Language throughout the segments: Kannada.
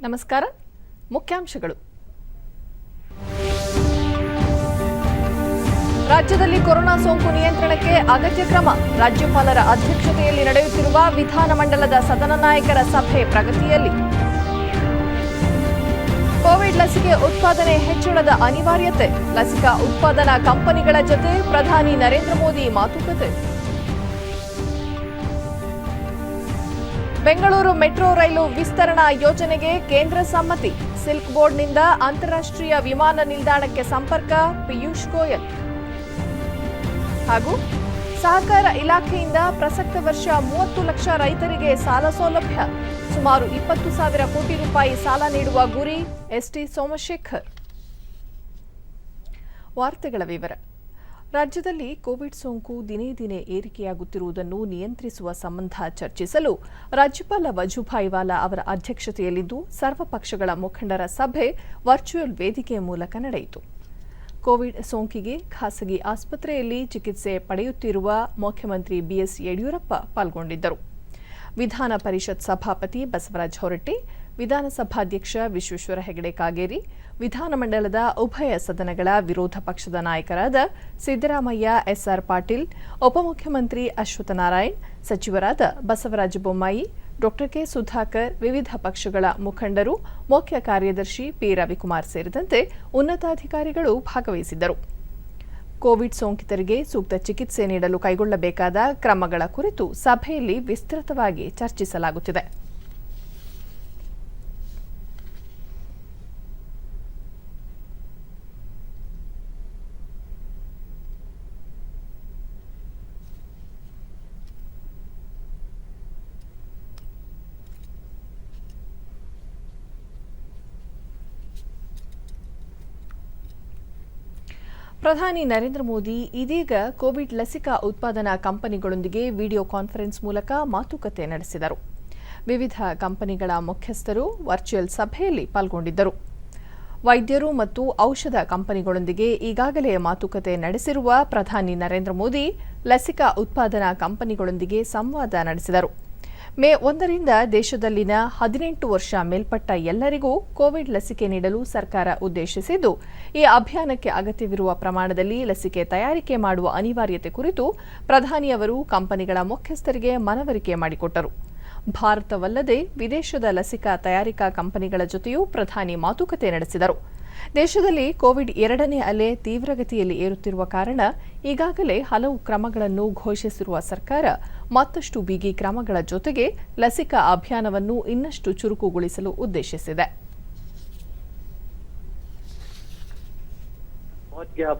ನಮಸ್ಕಾರ. ಮುಖ್ಯಾಂಶಗಳು. ರಾಜ್ಯದಲ್ಲಿ ಕೊರೋನಾ ಸೋಂಕು ನಿಯಂತ್ರಣಕ್ಕೆ ಅಗತ್ಯ ಕ್ರಮ. ರಾಜ್ಯಪಾಲರ ಅಧ್ಯಕ್ಷತೆಯಲ್ಲಿ ನಡೆಯುತ್ತಿರುವ ವಿಧಾನಮಂಡಲದ ಸದನ ನಾಯಕರ ಸಭೆ ಪ್ರಗತಿಯಲ್ಲಿ. ಕೋವಿಡ್ ಲಸಿಕೆ ಉತ್ಪಾದನೆ ಹೆಚ್ಚಳದ ಅನಿವಾರ್ಯತೆ. ಲಸಿಕಾ ಉತ್ಪಾದನಾ ಕಂಪನಿಗಳ ಜೊತೆ ಪ್ರಧಾನಿ ನರೇಂದ್ರ ಮೋದಿ ಮಾತುಕತೆ. ಬೆಂಗಳೂರು ಮೆಟ್ರೋ ರೈಲು ವಿಸ್ತರಣಾ ಯೋಜನೆಗೆ ಕೇಂದ್ರ ಸಮ್ಮತಿ. ಸಿಲ್ಕ್ ಬೋರ್ಡ್ನಿಂದ ಅಂತಾರಾಷ್ಟ್ರೀಯ ವಿಮಾನ ನಿಲ್ದಾಣಕ್ಕೆ ಸಂಪರ್ಕ. ಪಿಯೂಷ್ ಗೋಯಲ್. ಹಾಗೂ ಸಹಕಾರ ಇಲಾಖೆಯಿಂದ ಪ್ರಸಕ್ತ ವರ್ಷ 30 ಲಕ್ಷ ರೈತರಿಗೆ ಸಾಲ ಸೌಲಭ್ಯ. ಸುಮಾರು 20,000 ಕೋಟಿ ರೂಪಾಯಿ ಸಾಲ ನೀಡುವ ಗುರಿ. ಎಸ್ಟಿ ಸೋಮಶೇಖರ್. ವಾರ್ತೆಗಳ ವಿವರ. ರಾಜ್ಯದಲ್ಲಿ ಕೋವಿಡ್ ಸೋಂಕು ದಿನೇ ದಿನೇ ಏರಿಕೆಯಾಗುತ್ತಿರುವುದನ್ನು ನಿಯಂತ್ರಿಸುವ ಸಂಬಂಧ ಚರ್ಚಿಸಲು ರಾಜ್ಯಪಾಲ ವಜುಭಾಯಿ ವಾಲಾ ಅವರ ಅಧ್ಯಕ್ಷತೆಯಲ್ಲಿಂದು ಸರ್ವಪಕ್ಷಗಳ ಮುಖಂಡರ ಸಭೆ ವರ್ಚುವಲ್ ವೇದಿಕೆಯ ಮೂಲಕ ನಡೆಯಿತು. ಕೋವಿಡ್ ಸೋಂಕಿಗೆ ಖಾಸಗಿ ಆಸ್ಪತ್ರೆಯಲ್ಲಿ ಚಿಕಿತ್ಸೆ ಪಡೆಯುತ್ತಿರುವ ಮುಖ್ಯಮಂತ್ರಿ ಬಿಎಸ್ ಯಡಿಯೂರಪ್ಪ ಪಾಲ್ಗೊಂಡಿದ್ದರು. ವಿಧಾನ ಪರಿಷತ್ ಸಭಾಪತಿ ಬಸವರಾಜ ಹೊರಟ್ಟಿ, ವಿಧಾನಸಭಾಧ್ಯಕ್ಷ ವಿಶ್ವೇಶ್ವರ ಹೆಗಡೆ ಕಾಗೇರಿ, ವಿಧಾನಮಂಡಲದ ಉಭಯ ಸದನಗಳ ವಿರೋಧ ಪಕ್ಷದ ನಾಯಕರಾದ ಸಿದ್ದರಾಮಯ್ಯ, ಎಸ್ಆರ್ ಪಾಟೀಲ್, ಉಪಮುಖ್ಯಮಂತ್ರಿ ಅಶ್ವತ್ಥ ನಾರಾಯಣ್, ಸಚಿವರಾದ ಬಸವರಾಜ ಬೊಮ್ಮಾಯಿ, ಡಾ ಕೆ ಸುಧಾಕರ್, ವಿವಿಧ ಪಕ್ಷಗಳ ಮುಖಂಡರು, ಮುಖ್ಯ ಕಾರ್ಯದರ್ಶಿ ಪಿ ರವಿಕುಮಾರ್ ಸೇರಿದಂತೆ ಉನ್ನತಾಧಿಕಾರಿಗಳು ಭಾಗವಹಿಸಿದ್ದರು. ಕೋವಿಡ್ ಸೋಂಕಿತರಿಗೆ ಸೂಕ್ತ ಚಿಕಿತ್ಸೆ ನೀಡಲು ಕೈಗೊಳ್ಳಬೇಕಾದ ಕ್ರಮಗಳ ಕುರಿತು ಸಭೆಯಲ್ಲಿ ವಿಸ್ತೃತವಾಗಿ ಚರ್ಚಿಸಲಾಗುತ್ತಿದೆ. ಪ್ರಧಾನಿ ನರೇಂದ್ರ ಮೋದಿ ಇದೀಗ ಕೋವಿಡ್ ಲಸಿಕಾ ಉತ್ಪಾದನಾ ಕಂಪನಿಗಳೊಂದಿಗೆ ವಿಡಿಯೋ ಕಾನ್ಫರೆನ್ಸ್ ಮೂಲಕ ಮಾತುಕತೆ ನಡೆಸಿದರು. ವಿವಿಧ ಕಂಪನಿಗಳ ಮುಖ್ಯಸ್ಥರು ವರ್ಚುವಲ್ ಸಭೆಯಲ್ಲಿ ಪಾಲ್ಗೊಂಡಿದ್ದರು. ವೈದ್ಯರು ಮತ್ತು ಔಷಧ ಕಂಪನಿಗಳೊಂದಿಗೆ ಈಗಾಗಲೇ ಮಾತುಕತೆ ನಡೆಸಿರುವ ಪ್ರಧಾನಿ ನರೇಂದ್ರ ಮೋದಿ ಲಸಿಕಾ ಉತ್ಪಾದನಾ ಕಂಪನಿಗಳೊಂದಿಗೆ ಸಂವಾದ ನಡೆಸಿದರು. ಮೇ 1ರಿಂದ ದೇಶದಲ್ಲಿನ 18 ವರ್ಷ ಮೇಲ್ಪಟ್ಟ ಎಲ್ಲರಿಗೂ ಕೋವಿಡ್ ಲಸಿಕೆ ನೀಡಲು ಸರ್ಕಾರ ಉದ್ದೇಶಿಸಿದ್ದು, ಈ ಅಭಿಯಾನಕ್ಕೆ ಅಗತ್ಯವಿರುವ ಪ್ರಮಾಣದಲ್ಲಿ ಲಸಿಕೆ ತಯಾರಿಕೆ ಮಾಡುವ ಅನಿವಾರ್ಯತೆ ಕುರಿತು ಪ್ರಧಾನಿಯವರು ಕಂಪನಿಗಳ ಮುಖ್ಯಸ್ಥರಿಗೆ ಮನವರಿಕೆ ಮಾಡಿಕೊಟ್ಟರು. ಭಾರತವಲ್ಲದೆ ವಿದೇಶದ ಲಸಿಕಾ ತಯಾರಿಕಾ ಕಂಪನಿಗಳ ಜೊತೆಯೂ ಪ್ರಧಾನಿ ಮಾತುಕತೆ ನಡೆಸಿದರು. ದೇಶದಲ್ಲಿ ಕೋವಿಡ್ 2ನೇ ಅಲೆ ತೀವ್ರಗತಿಯಲ್ಲಿ ಏರುತ್ತಿರುವ ಕಾರಣ ಈಗಾಗಲೇ ಹಲವು ಕ್ರಮಗಳನ್ನು ಘೋಷಿಸಿರುವ ಸರ್ಕಾರ ಮತ್ತಷ್ಟು ಬಿಗಿ ಕ್ರಮಗಳ ಜೊತೆಗೆ ಲಸಿಕಾ ಅಭಿಯಾನವನ್ನು ಇನ್ನಷ್ಟು ಚುರುಕುಗೊಳಿಸಲು ಉದ್ದೇಶಿಸಿದೆ.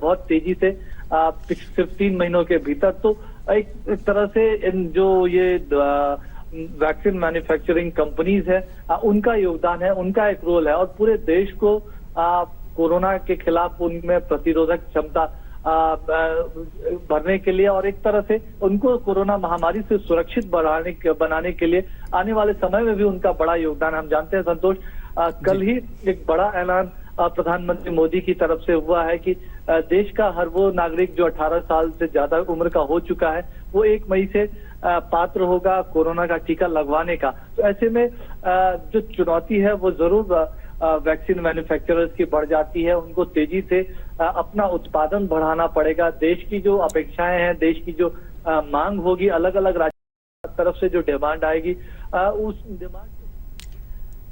बहुत तेजी से सिर्फ 3 महीनों के भीतर तो एक तरह से जो ये वैक्सीन मैन्युफैक्चरिंग कंपनीज है उनका योगदान है, उनका एक रोल है और पूरे देश को कोरोना के खिलाफ उनमें प्रतिरोधक क्षमता भरने के लिए और एक तरह से उनको कोरोना महामारी से सुरक्षित बनाने के लिए आने वाले समय में भी उनका बड़ा योगदान हम जानते हैं। संतोष, कल ही एक बड़ा ऐलान प्रधानमंत्री मोदी की तरफ से हुआ है कि देश का हर वो नागरिक जो 18 साल से ज्यादा उम्र का हो चुका है वो 1 मई से पात्र होगा कोरोना का टीका लगवाने का। तो ऐसे में जो चुनौती है वो जरूर वैक्सीन मैन्युफैक्चरर्स की बढ़ जाती है। उनको तेजी से अपना उत्पादन बढ़ाना पड़ेगा। देश की जो अपेक्षाएं हैं, देश की जो मांग होगी, अलग अलग राज्यों तरफ से जो डिमांड आएगी उस डिमांड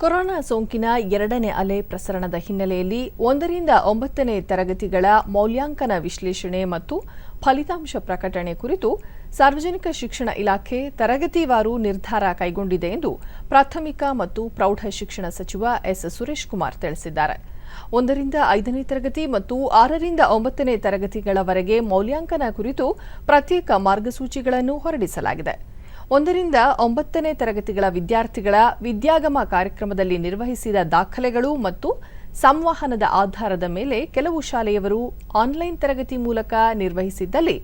ಕೊರೋನಾ ಸೋಂಕಿನ 2ನೇ ಅಲೆ ಪ್ರಸರಣದ ಹಿನ್ನೆಲೆಯಲ್ಲಿ 1ರಿಂದ 9ನೇ ತರಗತಿಗಳ ಮೌಲ್ಯಾಂಕನ ವಿಶ್ಲೇಷಣೆ ಮತ್ತು ಫಲಿತಾಂಶ ಪ್ರಕಟಣೆ ಕುರಿತು ಸಾರ್ವಜನಿಕ ಶಿಕ್ಷಣ ಇಲಾಖೆ ತರಗತಿವಾರು ನಿರ್ಧಾರ ಕೈಗೊಂಡಿದೆ ಎಂದು ಪ್ರಾಥಮಿಕ ಮತ್ತು ಪ್ರೌಢ ಶಿಕ್ಷಣ ಸಚಿವ ಎಸ್ ಸುರೇಶ್ ಕುಮಾರ್ ತಿಳಿಸಿದ್ದಾರೆ. 1ರಿಂದ 5ನೇ ತರಗತಿ ಮತ್ತು 6ರಿಂದ 9ನೇ ತರಗತಿಗಳವರೆಗೆ ಮೌಲ್ಯಾಂಕನ ಕುರಿತು ಪ್ರತ್ಯೇಕ ಮಾರ್ಗಸೂಚಿಗಳನ್ನು ಹೊರಡಿಸಲಾಗಿದೆ. 1ರಿಂದ 9ನೇ ತರಗತಿಗಳ ವಿದ್ಯಾರ್ಥಿಗಳ ವಿದ್ಯಾಗಮ ಕಾರ್ಯಕ್ರಮದಲ್ಲಿ ನಿರ್ವಹಿಸಿದ ದಾಖಲೆಗಳು ಮತ್ತು ಸಂವಹನದ ಆಧಾರದ ಮೇಲೆ ಕೆಲವು ಶಾಲೆಯವರು ಆನ್ಲೈನ್ ತರಗತಿ ಮೂಲಕ ನಿರ್ವಹಿಸಿದ್ದಲ್ಲಿ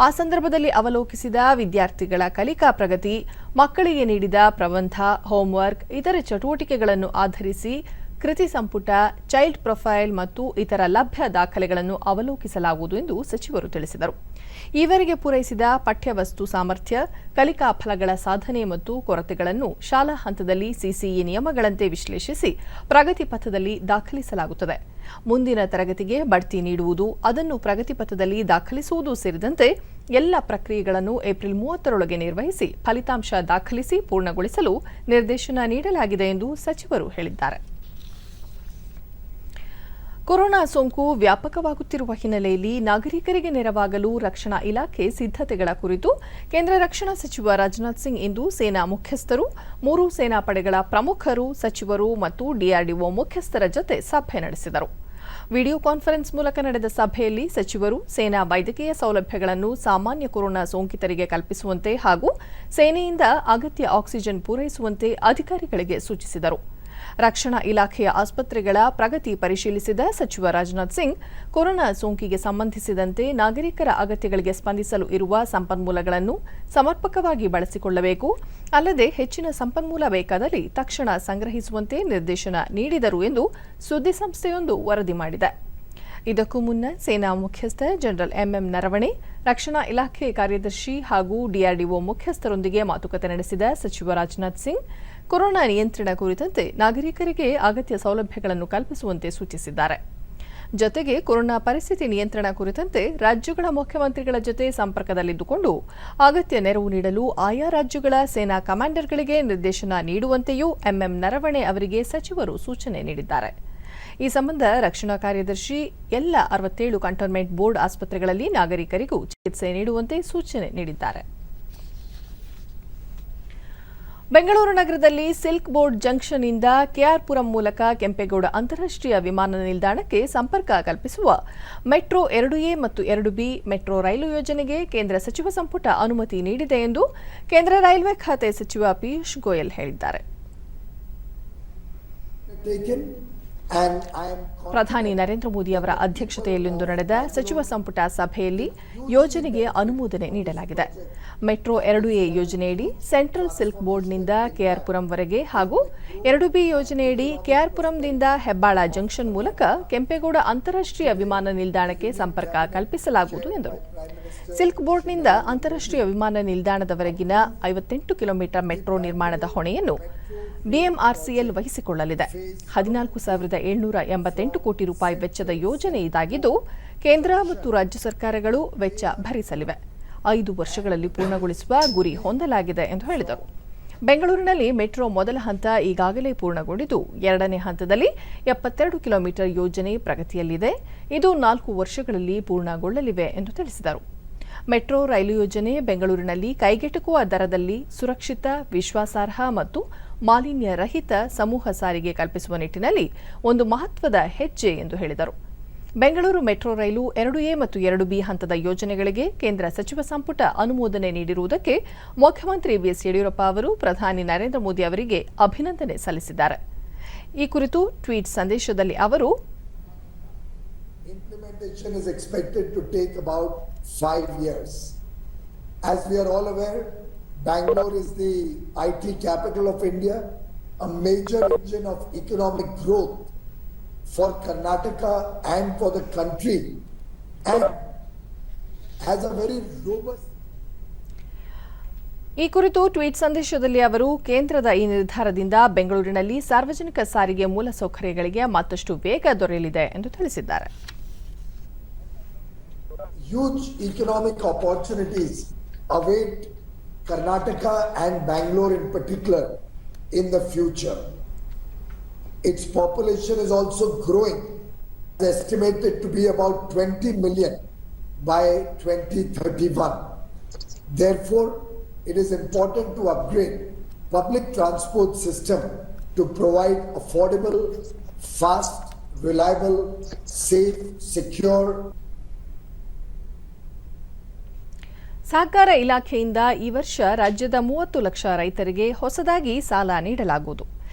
ಆ ಸಂದರ್ಭದಲ್ಲಿ ಅವಲೋಕಿಸಿದ ವಿದ್ಯಾರ್ಥಿಗಳ ಕಲಿಕಾ ಪ್ರಗತಿ, ಮಕ್ಕಳಿಗೆ ನೀಡಿದ ಪ್ರಬಂಧ, ಹೋಂವರ್ಕ್, ಇತರೆ ಚಟುವಟಿಕೆಗಳನ್ನು ಆಧರಿಸಿ ಕೃತಿ ಸಂಪುಟ, ಚೈಲ್ಡ್ ಪ್ರೊಫೈಲ್ ಮತ್ತು ಇತರ ಲಭ್ಯ ದಾಖಲೆಗಳನ್ನು ಅವಲೋಕಿಸಲಾಗುವುದು ಎಂದು ಸಚಿವರು ತಿಳಿಸಿದರು. ಈವರೆಗೆ ಪೂರೈಸಿದ ಪಠ್ಯವಸ್ತು ಸಾಮರ್ಥ್ಯ, ಕಲಿಕಾ ಫಲಗಳ ಸಾಧನೆ ಮತ್ತು ಕೊರತೆಗಳನ್ನು ಶಾಲಾ ಹಂತದಲ್ಲಿ ಸಿಸಿಇ ನಿಯಮಗಳಂತೆ ವಿಶ್ಲೇಷಿಸಿ ಪ್ರಗತಿ ಪಥದಲ್ಲಿ ದಾಖಲಿಸಲಾಗುತ್ತದೆ. ಮುಂದಿನ ತರಗತಿಗೆ ಬಡ್ತಿ ನೀಡುವುದು, ಅದನ್ನು ಪ್ರಗತಿ ಪಥದಲ್ಲಿ ದಾಖಲಿಸುವುದು ಸೇರಿದಂತೆ ಎಲ್ಲ ಪ್ರಕ್ರಿಯೆಗಳನ್ನು ಏಪ್ರಿಲ್ 30ರೊಳಗೆ ನಿರ್ವಹಿಸಿ ಫಲಿತಾಂಶ ದಾಖಲಿಸಿ ಪೂರ್ಣಗೊಳಿಸಲು ನಿರ್ದೇಶನ ನೀಡಲಾಗಿದೆ ಎಂದು ಸಚಿವರು ಹೇಳಿದ್ದಾರೆ. ಕೊರೋನಾ ಸೋಂಕು ವ್ಯಾಪಕವಾಗುತ್ತಿರುವ ಹಿನ್ನೆಲೆಯಲ್ಲಿ ನಾಗರಿಕರಿಗೆ ನೆರವಾಗಲು ರಕ್ಷಣಾ ಇಲಾಖೆ ಸಿದ್ಧತೆಗಳ ಕುರಿತು ಕೇಂದ್ರ ರಕ್ಷಣಾ ಸಚಿವ ರಾಜನಾಥ್ ಸಿಂಗ್ ಇಂದು ಸೇನಾ ಮುಖ್ಯಸ್ಥರು, 3 ಸೇನಾ ಪಡೆಗಳ ಪ್ರಮುಖರು, ಸಚಿವರು ಮತ್ತು ಡಿಆರ್ಡಿಒ ಮುಖ್ಯಸ್ಥರ ಜೊತೆ ಸಭೆ ನಡೆಸಿದರು. ವಿಡಿಯೋ ಕಾನ್ಫರೆನ್ಸ್ ಮೂಲಕ ನಡೆದ ಸಭೆಯಲ್ಲಿ ಸಚಿವರು ಸೇನಾ ವೈದ್ಯಕೀಯ ಸೌಲಭ್ಯಗಳನ್ನು ಸಾಮಾನ್ಯ ಕೊರೋನಾ ಸೋಂಕಿತರಿಗೆ ಕಲ್ಪಿಸುವಂತೆ ಹಾಗೂ ಸೇನೆಯಿಂದ ಅಗತ್ಯ ಆಕ್ಸಿಜನ್ ಪೂರೈಸುವಂತೆ ಅಧಿಕಾರಿಗಳಿಗೆ ಸೂಚಿಸಿದರು. ರಕ್ಷಣಾ ಇಲಾಖೆಯ ಆಸ್ಪತ್ರೆಗಳ ಪ್ರಗತಿ ಪರಿಶೀಲಿಸಿದ ಸಚಿವ ರಾಜನಾಥ್ ಸಿಂಗ್, ಕೊರೋನಾ ಸೋಂಕಿಗೆ ಸಂಬಂಧಿಸಿದಂತೆ ನಾಗರಿಕರ ಅಗತ್ಯಗಳಿಗೆ ಸ್ಪಂದಿಸಲು ಇರುವ ಸಂಪನ್ಮೂಲಗಳನ್ನು ಸಮರ್ಪಕವಾಗಿ ಬಳಸಿಕೊಳ್ಳಬೇಕು, ಅಲ್ಲದೆ ಹೆಚ್ಚಿನ ಸಂಪನ್ಮೂಲ ಬೇಕಾದಲ್ಲಿ ತಕ್ಷಣ ಸಂಗ್ರಹಿಸುವಂತೆ ನಿರ್ದೇಶನ ನೀಡಿದರು ಎಂದು ಸುದ್ದಿಸಂಸ್ಥೆಯೊಂದು ವರದಿ ಮಾಡಿದೆ. ಇದಕ್ಕೂ ಮುನ್ನ ಸೇನಾ ಮುಖ್ಯಸ್ಥ ಜನರಲ್ ಎಂಎಂ ನರವಣೆ, ರಕ್ಷಣಾ ಇಲಾಖೆ ಕಾರ್ಯದರ್ಶಿ ಹಾಗೂ ಡಿಆರ್ಡಿಒ ಮುಖ್ಯಸ್ಥರೊಂದಿಗೆ ಮಾತುಕತೆ ನಡೆಸಿದ ಸಚಿವ ರಾಜನಾಥ್ ಸಿಂಗ್, ಕೊರೋನಾ ನಿಯಂತ್ರಣ ಕುರಿತಂತೆ ನಾಗರಿಕರಿಗೆ ಅಗತ್ಯ ಸೌಲಭ್ಯಗಳನ್ನು ಕಲ್ಪಿಸುವಂತೆ ಸೂಚಿಸಿದ್ದಾರೆ. ಜೊತೆಗೆ ಕೊರೋನಾ ಪರಿಸ್ಥಿತಿ ನಿಯಂತ್ರಣ ಕುರಿತಂತೆ ರಾಜ್ಯಗಳ ಮುಖ್ಯಮಂತ್ರಿಗಳ ಜೊತೆ ಸಂಪರ್ಕದಲ್ಲಿದ್ದುಕೊಂಡು ಅಗತ್ಯ ನೆರವು ನೀಡಲು ಆಯಾ ರಾಜ್ಯಗಳ ಸೇನಾ ಕಮಾಂಡರ್ಗಳಿಗೆ ನಿರ್ದೇಶನ ನೀಡುವಂತೆಯೂ ಎಂಎಂ ನರವಣೆ ಅವರಿಗೆ ಸಚಿವರು ಸೂಚನೆ ನೀಡಿದ್ದಾರೆ. ಈ ಸಂಬಂಧ ರಕ್ಷಣಾ ಕಾರ್ಯದರ್ಶಿ ಎಲ್ಲ 67 ಕಂಟೋನ್ಮೆಂಟ್ ಬೋರ್ಡ್ ಆಸ್ಪತ್ರೆಗಳಲ್ಲಿ ನಾಗರಿಕರಿಗೂ ಚಿಕಿತ್ಸೆ ನೀಡುವಂತೆ ಸೂಚನೆ ನೀಡಿದ್ದಾರೆ. ಬೆಂಗಳೂರು ನಗರದಲ್ಲಿ ಸಿಲ್ಕ್ ಬೋರ್ಡ್ ಜಂಕ್ಷನ್ನಿಂದ ಕೆಆರ್ಪುರಂ ಮೂಲಕ ಕೆಂಪೇಗೌಡ ಅಂತಾರಾಷ್ಟ್ರೀಯ ವಿಮಾನ ನಿಲ್ದಾಣಕ್ಕೆ ಸಂಪರ್ಕ ಕಲ್ಪಿಸುವ ಮೆಟ್ರೋ 2A ಮತ್ತು 2B ಮೆಟ್ರೋ ರೈಲು ಯೋಜನೆಗೆ ಕೇಂದ್ರ ಸಚಿವ ಸಂಪುಟ ಅನುಮತಿ ನೀಡಿದೆ ಎಂದು ಕೇಂದ್ರ ರೈಲ್ವೆ ಖಾತೆ ಸಚಿವ ಪಿಯೂಷ್ ಗೋಯಲ್ ಹೇಳಿದ್ದಾರೆ. ಪ್ರಧಾನಿ ನರೇಂದ್ರ ಮೋದಿ ಅವರ ಅಧ್ಯಕ್ಷತೆಯಲ್ಲಿಂದು ನಡೆದ ಸಚಿವ ಸಂಪುಟ ಸಭೆಯಲ್ಲಿ ಯೋಜನೆಗೆ ಅನುಮೋದನೆ ನೀಡಲಾಗಿದೆ. ಮೆಟ್ರೋ 2A ಯೋಜನೆಯಡಿ ಸೆಂಟ್ರಲ್ ಸಿಲ್ಕ್ ಬೋರ್ಡ್ನಿಂದ ಕೆಆರ್ಪುರಂವರೆಗೆ ಹಾಗೂ 2B ಯೋಜನೆಯಡಿ ಕೆಆರ್ಪುರಂನಿಂದ ಹೆಬ್ಬಾಳ ಜಂಕ್ಷನ್ ಮೂಲಕ ಕೆಂಪೇಗೌಡ ಅಂತಾರಾಷ್ಟ್ರೀಯ ವಿಮಾನ ನಿಲ್ದಾಣಕ್ಕೆ ಸಂಪರ್ಕ ಕಲ್ಪಿಸಲಾಗುವುದು ಎಂದರು. ಸಿಲ್ಕ್ ಬೋರ್ಡ್ನಿಂದ ಅಂತಾರಾಷ್ಟ್ರೀಯ ವಿಮಾನ ನಿಲ್ದಾಣದವರೆಗಿನ 58 ಕಿಲೋಮೀಟರ್ ಮೆಟ್ರೋ ನಿರ್ಮಾಣದ ಹೊಣೆಯನ್ನು ಬಿಎಂಆರ್ಸಿಎಲ್ ವಹಿಸಿಕೊಳ್ಳಲಿದೆ. 14,788 ಕೋಟಿ ರೂಪಾಯಿ ವೆಚ್ಚದ ಯೋಜನೆ ಇದಾಗಿದ್ದು, ಕೇಂದ್ರ ಮತ್ತು ರಾಜ್ಯ ಸರ್ಕಾರಗಳು ವೆಚ್ಚ ಭರಿಸಲಿವೆ. 5 ವರ್ಷಗಳಲ್ಲಿ ಪೂರ್ಣಗೊಳಿಸುವ ಗುರಿ ಹೊಂದಲಾಗಿದೆ ಎಂದು ಹೇಳಿದರು. ಬೆಂಗಳೂರಿನಲ್ಲಿ ಮೆಟ್ರೋ ಮೊದಲ ಹಂತ ಈಗಾಗಲೇ ಪೂರ್ಣಗೊಂಡಿದ್ದು, 2ನೇ ಹಂತದಲ್ಲಿ 72 ಕಿಲೋಮೀಟರ್ ಯೋಜನೆ ಪ್ರಗತಿಯಲ್ಲಿದೆ. ಇದು 4 ವರ್ಷಗಳಲ್ಲಿ ಪೂರ್ಣಗೊಳ್ಳಲಿವೆ ಎಂದು ತಿಳಿಸಿದರು. ಮೆಟ್ರೋ ರೈಲು ಯೋಜನೆ ಬೆಂಗಳೂರಿನಲ್ಲಿ ಕೈಗೆಟುಕುವ ದರದಲ್ಲಿ ಸುರಕ್ಷಿತ, ವಿಶ್ವಾಸಾರ್ಹ ಮತ್ತು ಮಾಲಿನ್ಯ ರಹಿತ ಸಮೂಹ ಸಾರಿಗೆ ಕಲ್ಪಿಸುವ ನಿಟ್ಟಿನಲ್ಲಿ ಒಂದು ಮಹತ್ವದ ಹೆಜ್ಜೆ ಎಂದು ಹೇಳಿದರು. ಬೆಂಗಳೂರು ಮೆಟ್ರೋ ರೈಲು 2A ಮತ್ತು 2B ಹಂತದ ಯೋಜನೆಗಳಿಗೆ ಕೇಂದ್ರ ಸಚಿವ ಸಂಪುಟ ಅನುಮೋದನೆ ನೀಡಿರುವುದಕ್ಕೆ ಮುಖ್ಯಮಂತ್ರಿ ಬಿಎಸ್ ಯಡಿಯೂರಪ್ಪ ಅವರು ಪ್ರಧಾನಿ ನರೇಂದ್ರ ಮೋದಿ ಅವರಿಗೆ ಅಭಿನಂದನೆ ಸಲ್ಲಿಸಿದ್ದಾರೆ. ಈ ಕುರಿತು ಟ್ವೀಟ್ ಸಂದೇಶದಲ್ಲಿ ಅವರು, Implementation is expected to take about 5 years. As we are all aware, Bangalore is the IT capital of India, a major engine of economic growth for Karnataka and for the country, and has a very robust. ಈ ಕುರಿತು ಟ್ವೀಟ್ ಸಂದೇಶದಲ್ಲಿ ಅವರು, ಕೇಂದ್ರದ ಈ ನಿರ್ಧಾರದಿಂದ ಬೆಂಗಳೂರಿನಲ್ಲಿ ಸಾರ್ವಜನಿಕ ಸಾರಿಗೆ ಮೂಲಸೌಕರ್ಯಗಳಿಗೆ ಮತ್ತಷ್ಟು ವೇಗ ದೊರೆಯಲಿದೆ ಎಂದು ತಿಳಿಸಿದ್ದಾರೆ. Huge economic opportunities await Karnataka and Bangalore in particular in the future. Its population is also growing, estimated to be about 20 million by 2031. Therefore, it is important to upgrade public transport system to provide affordable, fast, reliable, safe, secure. ಸಹಕಾರ ಇಲಾಖೆಯಿಂದ ಈ ವರ್ಷ ರಾಜ್ಯದ 30 ಲಕ್ಷ ರೈತರಿಗೆ ಹೊಸದಾಗಿ ಸಾಲ ನೀಡಲಾಗುವುದು.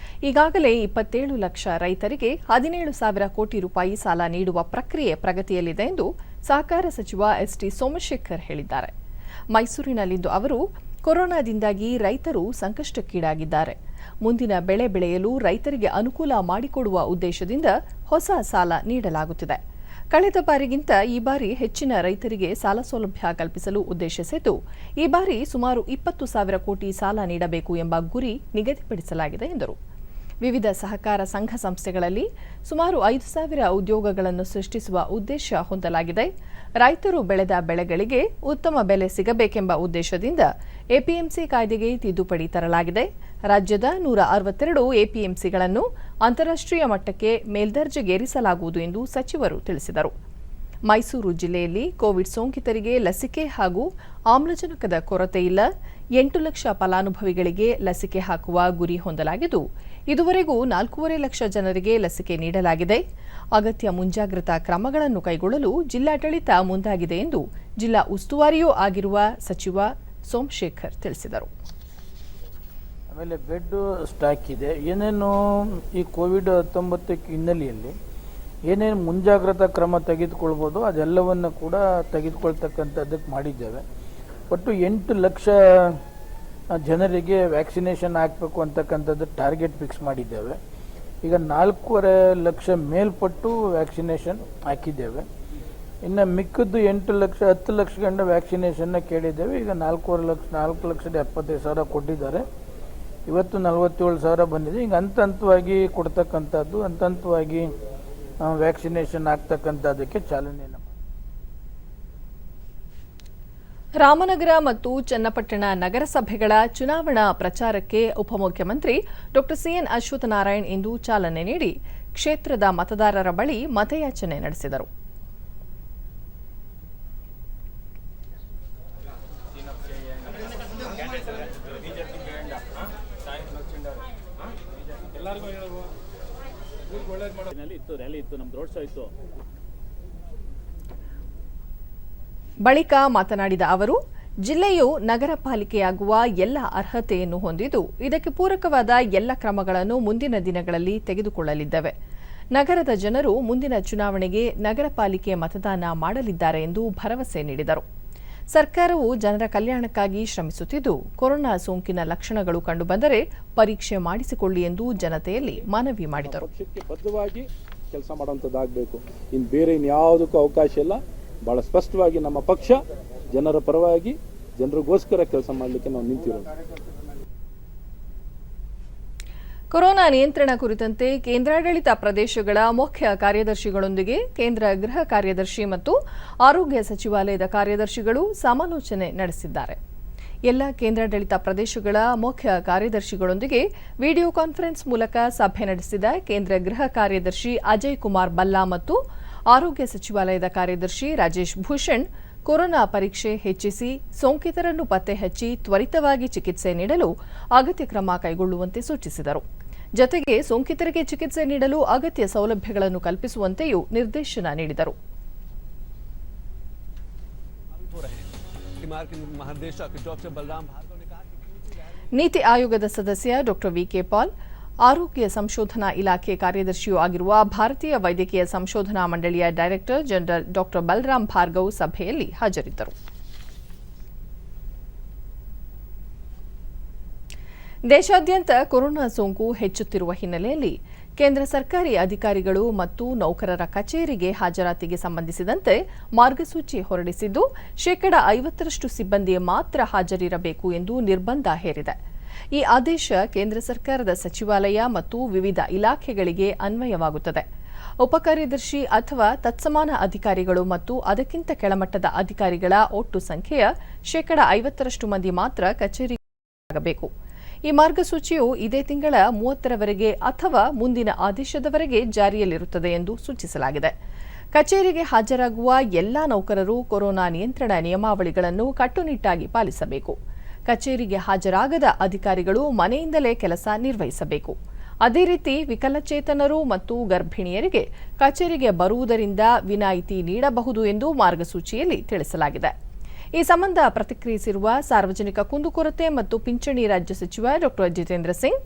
ಈಗಾಗಲೇ 27 ಲಕ್ಷ ರೈತರಿಗೆ 17,000 ಕೋಟಿ ರೂಪಾಯಿ ಸಾಲ ನೀಡುವ ಪ್ರಕ್ರಿಯೆ ಪ್ರಗತಿಯಲ್ಲಿದೆ ಎಂದು ಸಹಕಾರ ಸಚಿವ ಎಸ್ಟಿ ಸೋಮಶೇಖರ್ ಹೇಳಿದ್ದಾರೆ. ಮೈಸೂರಿನಲ್ಲಿಂದು ಅವರು ಕೊರೋನಾದಿಂದಾಗಿ ರೈತರು ಸಂಕಷ್ಟಕ್ಕೀಡಾಗಿದ್ದಾರೆ. ಮುಂದಿನ ಬೆಳೆ ಬೆಳೆಯಲು ರೈತರಿಗೆ ಅನುಕೂಲ ಮಾಡಿಕೊಡುವ ಉದ್ದೇಶದಿಂದ ಹೊಸ ಸಾಲ ನೀಡಲಾಗುತ್ತಿದೆ. ಕಳೆದ ಬಾರಿಗಿಂತ ಈ ಬಾರಿ ಹೆಚ್ಚಿನ ರೈತರಿಗೆ ಸಾಲ ಸೌಲಭ್ಯ ಕಲ್ಪಿಸಲು ಉದ್ದೇಶಿಸಿದ್ದು, ಈ ಬಾರಿ ಸುಮಾರು 20,000 ಕೋಟಿ ಸಾಲ ನೀಡಬೇಕು ಎಂಬ ಗುರಿ ನಿಗದಿಪಡಿಸಲಾಗಿದೆ ಎಂದರು. ವಿವಿಧ ಸಹಕಾರ ಸಂಘ ಸಂಸ್ಥೆಗಳಲ್ಲಿ ಸುಮಾರು 5,000 ಉದ್ಯೋಗಗಳನ್ನು ಸೃಷ್ಟಿಸುವ ಉದ್ದೇಶ ಹೊಂದಲಾಗಿದೆ. ರೈತರು ಬೆಳೆದ ಬೆಳೆಗಳಿಗೆ ಉತ್ತಮ ಬೆಲೆ ಸಿಗಬೇಕೆಂಬ ಉದ್ದೇಶದಿಂದ ಎಪಿಎಂಸಿ ಕಾಯ್ದೆಗೆ ತಿದ್ದುಪಡಿ ತರಲಾಗಿದೆ. ರಾಜ್ಯದ 162 ಎಪಿಎಂಸಿಗಳನ್ನು ಅಂತಾರಾಷ್ಟ್ರೀಯ ಮಟ್ಟಕ್ಕೆ ಮೇಲ್ದರ್ಜೆಗೇರಿಸಲಾಗುವುದು ಎಂದು ಸಚಿವರು ತಿಳಿಸಿದರು. ಮೈಸೂರು ಜಿಲ್ಲೆಯಲ್ಲಿ ಕೋವಿಡ್ ಸೋಂಕಿತರಿಗೆ ಲಸಿಕೆ ಹಾಗೂ ಆಮ್ಲಜನಕದ ಕೊರತೆ ಇಲ್ಲ. 8 ಲಕ್ಷ ಫಲಾನುಭವಿಗಳಿಗೆ ಲಸಿಕೆ ಹಾಕುವ ಗುರಿ ಹೊಂದಲಾಗಿದ್ದು, ಇದುವರೆಗೂ 4.5 ಲಕ್ಷ ಜನರಿಗೆ ಲಸಿಕೆ ನೀಡಲಾಗಿದೆ. ಅಗತ್ಯ ಮುಂಜಾಗ್ರತಾ ಕ್ರಮಗಳನ್ನು ಕೈಗೊಳ್ಳಲು ಜಿಲ್ಲಾಡಳಿತ ಮುಂದಾಗಿದೆ ಎಂದು ಜಿಲ್ಲಾ ಉಸ್ತುವಾರಿಯೂ ಆಗಿರುವ ಸಚಿವ ಸೋಮಶೇಖರ್ ತಿಳಿಸಿದರು. ಆಮೇಲೆ ಬೆಡ್ ಸ್ಟಾಕ್ ಇದೆ. ಏನೇನು ಈ ಕೋವಿಡ್-19 ಹಿನ್ನೆಲೆಯಲ್ಲಿ ಏನೇನು ಮುಂಜಾಗ್ರತಾ ಕ್ರಮ ತೆಗೆದುಕೊಳ್ಬೋದು ಅದೆಲ್ಲವನ್ನು ಕೂಡ ತೆಗೆದುಕೊಳ್ತಕ್ಕಂಥದ್ದಕ್ಕೆ ಮಾಡಿದ್ದೇವೆ. ಒಟ್ಟು 8 ಲಕ್ಷ ಜನರಿಗೆ ವ್ಯಾಕ್ಸಿನೇಷನ್ ಹಾಕಬೇಕು ಅಂತಕ್ಕಂಥದ್ದು ಟಾರ್ಗೆಟ್ ಫಿಕ್ಸ್ ಮಾಡಿದ್ದೇವೆ. ಈಗ 4.5 ಲಕ್ಷ ಮೇಲ್ಪಟ್ಟು ವ್ಯಾಕ್ಸಿನೇಷನ್ ಹಾಕಿದ್ದೇವೆ. ಇನ್ನು ಮಿಕ್ಕಿದ್ದು 8 ಲಕ್ಷ 10 ಲಕ್ಷ ಗಂಡ ವ್ಯಾಕ್ಸಿನೇಷನ್ನ ಕೇಳಿದ್ದೇವೆ. ಈಗ 4,75,000 ಕೊಟ್ಟಿದ್ದಾರೆ. ಇವತ್ತು 47,000 ಬಂದಿದೆ. ಈಗ ಹಂತವಾಗಿ ಕೊಡ್ತಕ್ಕಂಥದ್ದು, ಹಂತವಾಗಿ ವ್ಯಾಕ್ಸಿನೇಷನ್ ಆಗ್ತಕ್ಕಂಥದ್ದಕ್ಕೆ ಚಾಲನೆ. ರಾಮನಗರ ಮತ್ತು ಚನ್ನಪಟ್ಟಣ ನಗರಸಭೆಗಳ ಚುನಾವಣಾ ಪ್ರಚಾರಕ್ಕೆ ಉಪಮುಖ್ಯಮಂತ್ರಿ ಡಾ ಸಿಎನ್ ಅಶ್ವತ್ಥನಾರಾಯಣ್ ಇಂದು ಚಾಲನೆ ನೀಡಿ ಕ್ಷೇತ್ರದ ಮತದಾರರ ಬಳಿ ಮತಯಾಚನೆ ನಡೆಸಿದರು. ಬಳಿಕ ಮಾತನಾಡಿದ ಅವರು, ಜಿಲ್ಲೆಯು ನಗರ ಪಾಲಿಕೆಯಾಗುವ ಎಲ್ಲ ಅರ್ಹತೆಯನ್ನು ಹೊಂದಿದ್ದು, ಇದಕ್ಕೆ ಪೂರಕವಾದ ಎಲ್ಲ ಕ್ರಮಗಳನ್ನು ಮುಂದಿನ ದಿನಗಳಲ್ಲಿ ತೆಗೆದುಕೊಳ್ಳಲಿದ್ದೇವೆ. ನಗರದ ಜನರು ಮುಂದಿನ ಚುನಾವಣೆಗೆ ನಗರ ಪಾಲಿಕೆ ಮತದಾನ ಮಾಡಲಿದ್ದಾರೆ ಎಂದು ಭರವಸೆ ನೀಡಿದರು. ಸರ್ಕಾರವು ಜನರ ಕಲ್ಯಾಣಕ್ಕಾಗಿ ಶ್ರಮಿಸುತ್ತಿದ್ದು, ಕೊರೋನಾ ಸೋಂಕಿನ ಲಕ್ಷಣಗಳು ಕಂಡುಬಂದರೆ ಪರೀಕ್ಷೆ ಮಾಡಿಸಿಕೊಳ್ಳಿ ಎಂದು ಜನತೆಯಲ್ಲಿ ಮನವಿ ಮಾಡಿದರು. ಬದ್ಧವಾಗಿ ಕೆಲಸ ಮಾಡುವಂಥದ್ದಾಗಬೇಕು. ಇನ್ನು ಬೇರೆ ಇನ್ಯಾವುದಕ್ಕೂ ಅವಕಾಶ ಇಲ್ಲ. ಬಹಳ ಸ್ಪಷ್ಟವಾಗಿ ನಮ್ಮ ಪಕ್ಷ ಜನರ ಪರವಾಗಿ, ಜನರಿಗೋಸ್ಕರ ಕೆಲಸ ಮಾಡಲಿಕ್ಕೆ ನಾವು ನಿಂತಿರೋದು. ಕೊರೋನಾ ನಿಯಂತ್ರಣ ಕುರಿತಂತೆ ಕೇಂದ್ರಾಡಳಿತ ಪ್ರದೇಶಗಳ ಮುಖ್ಯ ಕಾರ್ಯದರ್ಶಿಗಳೊಂದಿಗೆ ಕೇಂದ್ರ ಗೃಹ ಕಾರ್ಯದರ್ಶಿ ಮತ್ತು ಆರೋಗ್ಯ ಸಚಿವಾಲಯದ ಕಾರ್ಯದರ್ಶಿಗಳು ಸಮಾಲೋಚನೆ ನಡೆಸಿದ್ದಾರೆ. ಎಲ್ಲ ಕೇಂದ್ರಾಡಳಿತ ಪ್ರದೇಶಗಳ ಮುಖ್ಯ ಕಾರ್ಯದರ್ಶಿಗಳೊಂದಿಗೆ ವಿಡಿಯೋ ಕಾನ್ಫರೆನ್ಸ್ ಮೂಲಕ ಸಭೆ ನಡೆಸಿದ ಕೇಂದ್ರ ಗೃಹ ಕಾರ್ಯದರ್ಶಿ ಅಜಯ್ ಕುಮಾರ್ ಭಲ್ಲಾ ಮತ್ತು ಆರೋಗ್ಯ ಸಚಿವಾಲಯದ ಕಾರ್ಯದರ್ಶಿ ರಾಜೇಶ್ ಭೂಷಣ್ ಕೊರೋನಾ ಪರೀಕ್ಷೆ ಹೆಚ್ಚಿಸಿ ಸೋಂಕಿತರನ್ನು ಪತ್ತೆ ಹಚ್ಚಿ ತ್ವರಿತವಾಗಿ ಚಿಕಿತ್ಸೆ ನೀಡಲು ಅಗತ್ಯ ಕ್ರಮ ಕೈಗೊಳ್ಳುವಂತೆ ಸೂಚಿಸಿದರು. ಜತೆಗೆ ಸೋಂಕಿತರಿಗೆ ಚಿಕಿತ್ಸೆ ನೀಡಲು ಅಗತ್ಯ ಸೌಲಭ್ಯಗಳನ್ನು ಕಲ್ಪಿಸುವಂತೆಯೂ ನಿರ್ದೇಶನ ನೀಡಿದರು. ನೀತಿ ಆಯೋಗದ ಸದಸ್ಯ ಡಾ ವಿಕೆ ಪಾಲ್, ಆರೋಗ್ಯ ಸಂಶೋಧನಾ ಇಲಾಖೆ ಕಾರ್ಯದರ್ಶಿಯೂ ಆಗಿರುವ ಭಾರತೀಯ ವೈದ್ಯಕೀಯ ಸಂಶೋಧನಾ ಮಂಡಳಿಯ ಡೈರೆಕ್ಟರ್ ಜನರಲ್ ಡಾ ಬಲರಾಮ್ ಭಾರ್ಗವ್ ಸಭೆಯಲ್ಲಿ ಹಾಜರಿದ್ದರು. ದೇಶಾದ್ಯಂತ ಕೊರೋನಾ ಸೋಂಕು ಹೆಚ್ಚುತ್ತಿರುವ ಹಿನ್ನೆಲೆಯಲ್ಲಿ ಕೇಂದ್ರ ಸರ್ಕಾರಿ ಅಧಿಕಾರಿಗಳು ಮತ್ತು ನೌಕರರ ಕಚೇರಿಗೆ ಹಾಜರಾತಿಗೆ ಸಂಬಂಧಿಸಿದಂತೆ ಮಾರ್ಗಸೂಚಿ ಹೊರಡಿಸಿದ್ದು, 50% ಸಿಬ್ಬಂದಿ ಮಾತ್ರ ಹಾಜರಿರಬೇಕು ಎಂದು ನಿರ್ಬಂಧ ಹೇರಿದೆ. ಈ ಆದೇಶ ಕೇಂದ್ರ ಸರ್ಕಾರದ ಸಚಿವಾಲಯ ಮತ್ತು ವಿವಿಧ ಇಲಾಖೆಗಳಿಗೆ ಅನ್ವಯವಾಗುತ್ತದೆ. ಉಪಕಾರ್ಯದರ್ಶಿ ಅಥವಾ ತತ್ಸಮಾನ ಅಧಿಕಾರಿಗಳು ಮತ್ತು ಅದಕ್ಕಿಂತ ಕೆಳಮಟ್ಟದ ಅಧಿಕಾರಿಗಳ ಒಟ್ಟು ಸಂಖ್ಯೆಯ 50% ಮಂದಿ ಮಾತ್ರ ಕಚೇರಿಗೆ ಹಾಜರಾಗಬೇಕು. ಈ ಮಾರ್ಗಸೂಚಿಯು ಇದೇ ತಿಂಗಳ 30ರವರೆಗೆ ಅಥವಾ ಮುಂದಿನ ಆದೇಶದವರೆಗೆ ಜಾರಿಯಲ್ಲಿರುತ್ತದೆ ಎಂದು ಸೂಚಿಸಲಾಗಿದೆ. ಕಚೇರಿಗೆ ಹಾಜರಾಗುವ ಎಲ್ಲಾ ನೌಕರರು ಕೊರೋನಾ ನಿಯಂತ್ರಣ ನಿಯಮಾವಳಿಗಳನ್ನು ಕಟ್ಟುನಿಟ್ಟಾಗಿ ಪಾಲಿಸಬೇಕು. ಕಚೇರಿಗೆ ಹಾಜರಾಗದ ಅಧಿಕಾರಿಗಳು ಮನೆಯಿಂದಲೇ ಕೆಲಸ ನಿರ್ವಹಿಸಬೇಕು. ಅದೇ ರೀತಿ ವಿಕಲಚೇತನರು ಮತ್ತು ಗರ್ಭಿಣಿಯರಿಗೆ ಕಚೇರಿಗೆ ಬರುವುದರಿಂದ ವಿನಾಯಿತಿ ನೀಡಬಹುದು ಎಂದು ಮಾರ್ಗಸೂಚಿಯಲ್ಲಿ ತಿಳಿಸಲಾಗಿದೆ. ಈ ಸಂಬಂಧ ಪ್ರತಿಕ್ರಿಯಿಸಿರುವ ಸಾರ್ವಜನಿಕ ಕುಂದುಕೊರತೆ ಮತ್ತು ಪಿಂಚಣಿ ರಾಜ್ಯ ಸಚಿವ ಡಾ ಜಿತೇಂದ್ರ ಸಿಂಗ್,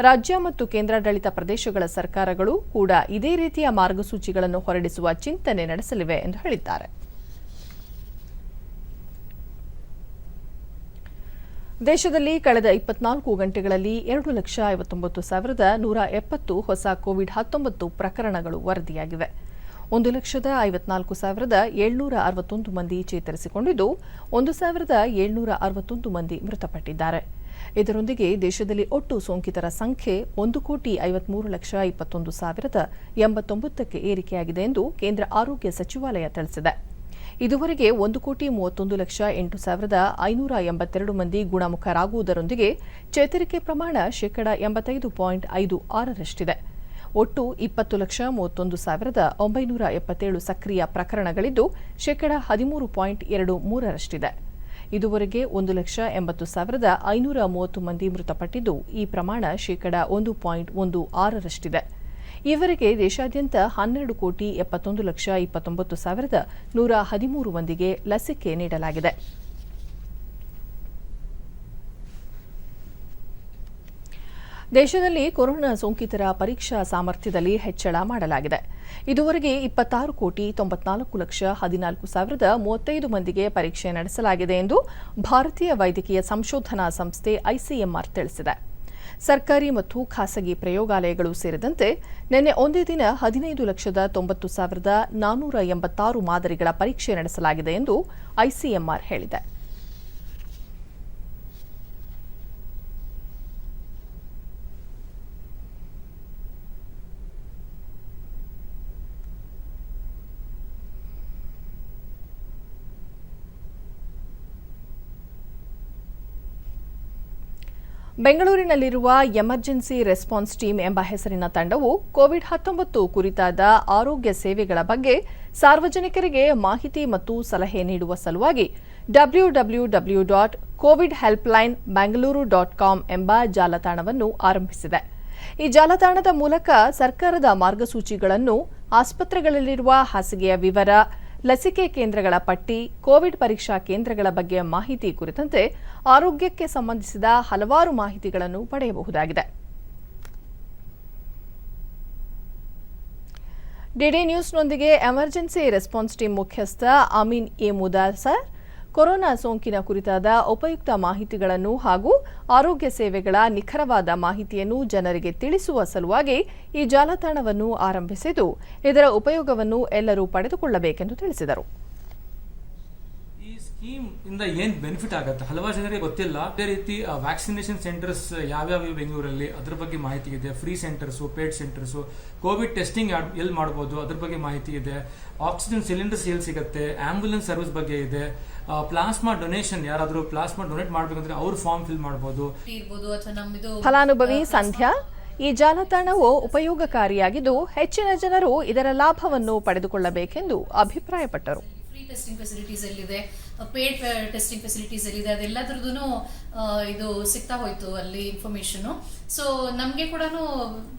ರಾಜ್ಯ ಮತ್ತು ಕೇಂದ್ರಾಡಳಿತ ಪ್ರದೇಶಗಳ ಸರ್ಕಾರಗಳು ಕೂಡ ಇದೇ ರೀತಿಯ ಮಾರ್ಗಸೂಚಿಗಳನ್ನು ಹೊರಡಿಸುವ ಚಿಂತನೆ ನಡೆಸಲಿವೆ ಎಂದು ಹೇಳಿದ್ದಾರೆ. ದೇಶದಲ್ಲಿ ಕಳೆದ 24 ಗಂಟೆಗಳಲ್ಲಿ 2,59,170 ಹೊಸ ಕೋವಿಡ್-19 ಪ್ರಕರಣಗಳು ವರದಿಯಾಗಿವೆ. 1,54,761 ಮಂದಿ ಚೇತರಿಸಿಕೊಂಡಿದ್ದು 1,761 ಮಂದಿ ಮೃತಪಟ್ಟಿದ್ದಾರೆ. ಇದರೊಂದಿಗೆ ದೇಶದಲ್ಲಿ ಒಟ್ಟು ಸೋಂಕಿತರ ಸಂಖ್ಯೆ 1,50,21,089ಕ್ಕೆ ಏರಿಕೆಯಾಗಿದೆ ಎಂದು ಕೇಂದ್ರ ಆರೋಗ್ಯ ಸಚಿವಾಲಯ ತಿಳಿಸಿದೆ. ಇದುವರೆಗೆ 1,31,08,582 ಮಂದಿ ಗುಣಮುಖರಾಗುವುದರೊಂದಿಗೆ ಚೇತರಿಕೆ ಪ್ರಮಾಣ ಶೇಕಡಾ 85.56ರಷ್ಟಿದೆ. ಒಟ್ಟು 20,31,977 ಸಕ್ರಿಯ ಪ್ರಕರಣಗಳಿದ್ದು ಶೇಕಡಾ 13.23ರಷ್ಟಿದೆ. ಇದುವರೆಗೆ 1,80,530 ಮಂದಿ ಮೃತಪಟ್ಟಿದ್ದು ಈ ಪ್ರಮಾಣ ಶೇಕಡಾ 1.16ರಷ್ಟಿದೆ. ಈವರೆಗೆ ದೇಶಾದ್ಯಂತ 12,71,29,113 ಮಂದಿಗೆ ಲಸಿಕೆ ನೀಡಲಾಗಿದೆ. ದೇಶದಲ್ಲಿ ಕೊರೋನಾ ಸೋಂಕಿತರ ಪರೀಕ್ಷಾ ಸಾಮರ್ಥ್ಯದಲ್ಲಿ ಹೆಚ್ಚಳ ಮಾಡಲಾಗಿದೆ. ಇದುವರೆಗೆ 26,94,14,35 ಮಂದಿಗೆ ಪರೀಕ್ಷೆ ನಡೆಸಲಾಗಿದೆ ಎಂದು ಭಾರತೀಯ ವೈದ್ಯಕೀಯ ಸಂಶೋಧನಾ ಸಂಸ್ಥೆ ಐಸಿಎಂಆರ್ ತಿಳಿಸಿದೆ. ಸರ್ಕಾರಿ ಮತ್ತು ಖಾಸಗಿ ಪ್ರಯೋಗಾಲಯಗಳು ಸೇರಿದಂತೆ ನಿನ್ನೆ ಒಂದೇ ದಿನ 15,90,486 ಮಾದರಿಗಳ ಪರೀಕ್ಷೆ ನಡೆಸಲಾಗಿದೆ ಎಂದು ಐಸಿಎಂಆರ್ ಹೇಳಿದೆ. ಬೆಂಗಳೂರಿನಲ್ಲಿರುವ ಎಮರ್ಜೆನ್ಸಿ ರೆಸ್ಪಾನ್ಸ್ ಟೀಮ್ ಎಂಬ ಹೆಸರಿನ ತಂಡವು ಕೋವಿಡ್-19 ಕುರಿತಾದ ಆರೋಗ್ಯ ಸೇವೆಗಳ ಬಗ್ಗೆ ಸಾರ್ವಜನಿಕರಿಗೆ ಮಾಹಿತಿ ಮತ್ತು ಸಲಹೆ ನೀಡುವ ಸಲುವಾಗಿ www.covidhelplinebangaloru.com ಎಂಬ ಜಾಲತಾಣವನ್ನು ಆರಂಭಿಸಿದೆ. ಈ ಜಾಲತಾಣದ ಮೂಲಕ ಸರ್ಕಾರದ ಮಾರ್ಗಸೂಚಿಗಳನ್ನು, ಆಸ್ಪತ್ರೆಗಳಲ್ಲಿರುವ ಹಾಸಿಗೆಯ ವಿವರ, ಲಸಿಕೆ ಕೇಂದ್ರಗಳ ಪಟ್ಟಿ, ಕೋವಿಡ್ ಪರೀಕ್ಷಾ ಕೇಂದ್ರಗಳ ಬಗ್ಗೆ ಮಾಹಿತಿ ಕುರಿತಂತೆ ಆರೋಗ್ಯಕ್ಕೆ ಸಂಬಂಧಿಸಿದ ಹಲವಾರು ಮಾಹಿತಿಗಳನ್ನು ಪಡೆಯಬಹುದಾಗಿದೆ. ಡಿಡಿ ನ್ಯೂಸ್ನೊಂದಿಗೆ ಎಮರ್ಜೆನ್ಸಿ ರೆಸ್ಪಾನ್ಸ್ ಟೀಮ್ ಮುಖ್ಯಸ್ಥ ಅಮೀನ್ ಎ ಮುದಾಸರ್ ಕೊರೋನಾ ಸೋಂಕಿನ ಕುರಿತಾದ ಉಪಯುಕ್ತ ಮಾಹಿತಿಗಳನ್ನು ಹಾಗೂ ಆರೋಗ್ಯ ಸೇವೆಗಳ ನಿಖರವಾದ ಮಾಹಿತಿಯನ್ನು ಜನರಿಗೆ ತಿಳಿಸುವ ಸಲುವಾಗಿ ಈ ಜಾಲತಾಣವನ್ನು ಆರಂಭಿಸಿದ್ದು, ಇದರ ಉಪಯೋಗವನ್ನು ಎಲ್ಲರೂ ಪಡೆದುಕೊಳ್ಳಬೇಕೆಂದು ತಿಳಿಸಿದರು. ಈ ಸ್ಕೀಮ್ ಇಂದ ಏನ್ ಬೆನಿಫಿಟ್ ಆಗುತ್ತೆ ಹಲವಾರು ಜನರಿಗೆ ಗೊತ್ತಿಲ್ಲ. ಅದೇ ರೀತಿ ವ್ಯಾಕ್ಸಿನೇಷನ್ ಸೆಂಟರ್ಸ್ ಯಾವ್ಯಾವ ಬೆಂಗಳೂರಲ್ಲಿ ಅದ್ರ ಬಗ್ಗೆ ಮಾಹಿತಿ ಇದೆ. Free centres, paid centres, Covid testing ಎಲ್ಲಿ ಮಾಡಬಹುದು ಅದ್ರ ಬಗ್ಗೆ ಮಾಹಿತಿ ಇದೆ. ಆಕ್ಸಿಜನ್ ಸಿಲಿಂಡರ್ಸ್ ಎಲ್ಲಿ ಸಿಗುತ್ತೆ, ಆಂಬ್ಯುಲೆನ್ಸ್ ಸರ್ವಿಸ್ ಬಗ್ಗೆ ಇದೆ. ಪ್ಲಾಸ್ಮಾ ಡೊನೇಷನ್, ಯಾರಾದ್ರೂ ಪ್ಲಾಸ್ಮಾ ಡೊನೇಟ್ ಮಾಡಬೇಕಂದ್ರೆ ಅವ್ರು ಫಾರ್ಮ್ ಫಿಲ್ ಮಾಡಬಹುದು. ಫಲಾನುಭವಿ ಸಂಧ್ಯಾ, ಈ ಜಾಲತಾಣವು ಉಪಯೋಗಕಾರಿಯಾಗಿದ್ದು ಹೆಚ್ಚಿನ ಜನರು ಇದರ ಲಾಭವನ್ನು ಪಡೆದುಕೊಳ್ಳಬೇಕೆಂದು ಅಭಿಪ್ರಾಯಪಟ್ಟರು. ಟೆಸ್ಟಿಂಗ್ ಫೆಸಿಲಿಟೀಸ್ ಎಲ್ಲಿದೆ, ಪೇಡ್ ಟೆಸ್ಟಿಂಗ್ ಫೆಸಿಲಿಟೀಸ್ ಎಲ್ಲಿದೆ, ಅದೆಲ್ಲದ್ರದ್ದು ಇದು ಸಿಗ್ತಾ ಹೋಯ್ತು ಅಲ್ಲಿ ಇನ್ಫಾರ್ಮೇಶನ್. ಸೊ ನಮಗೆ ಕೂಡ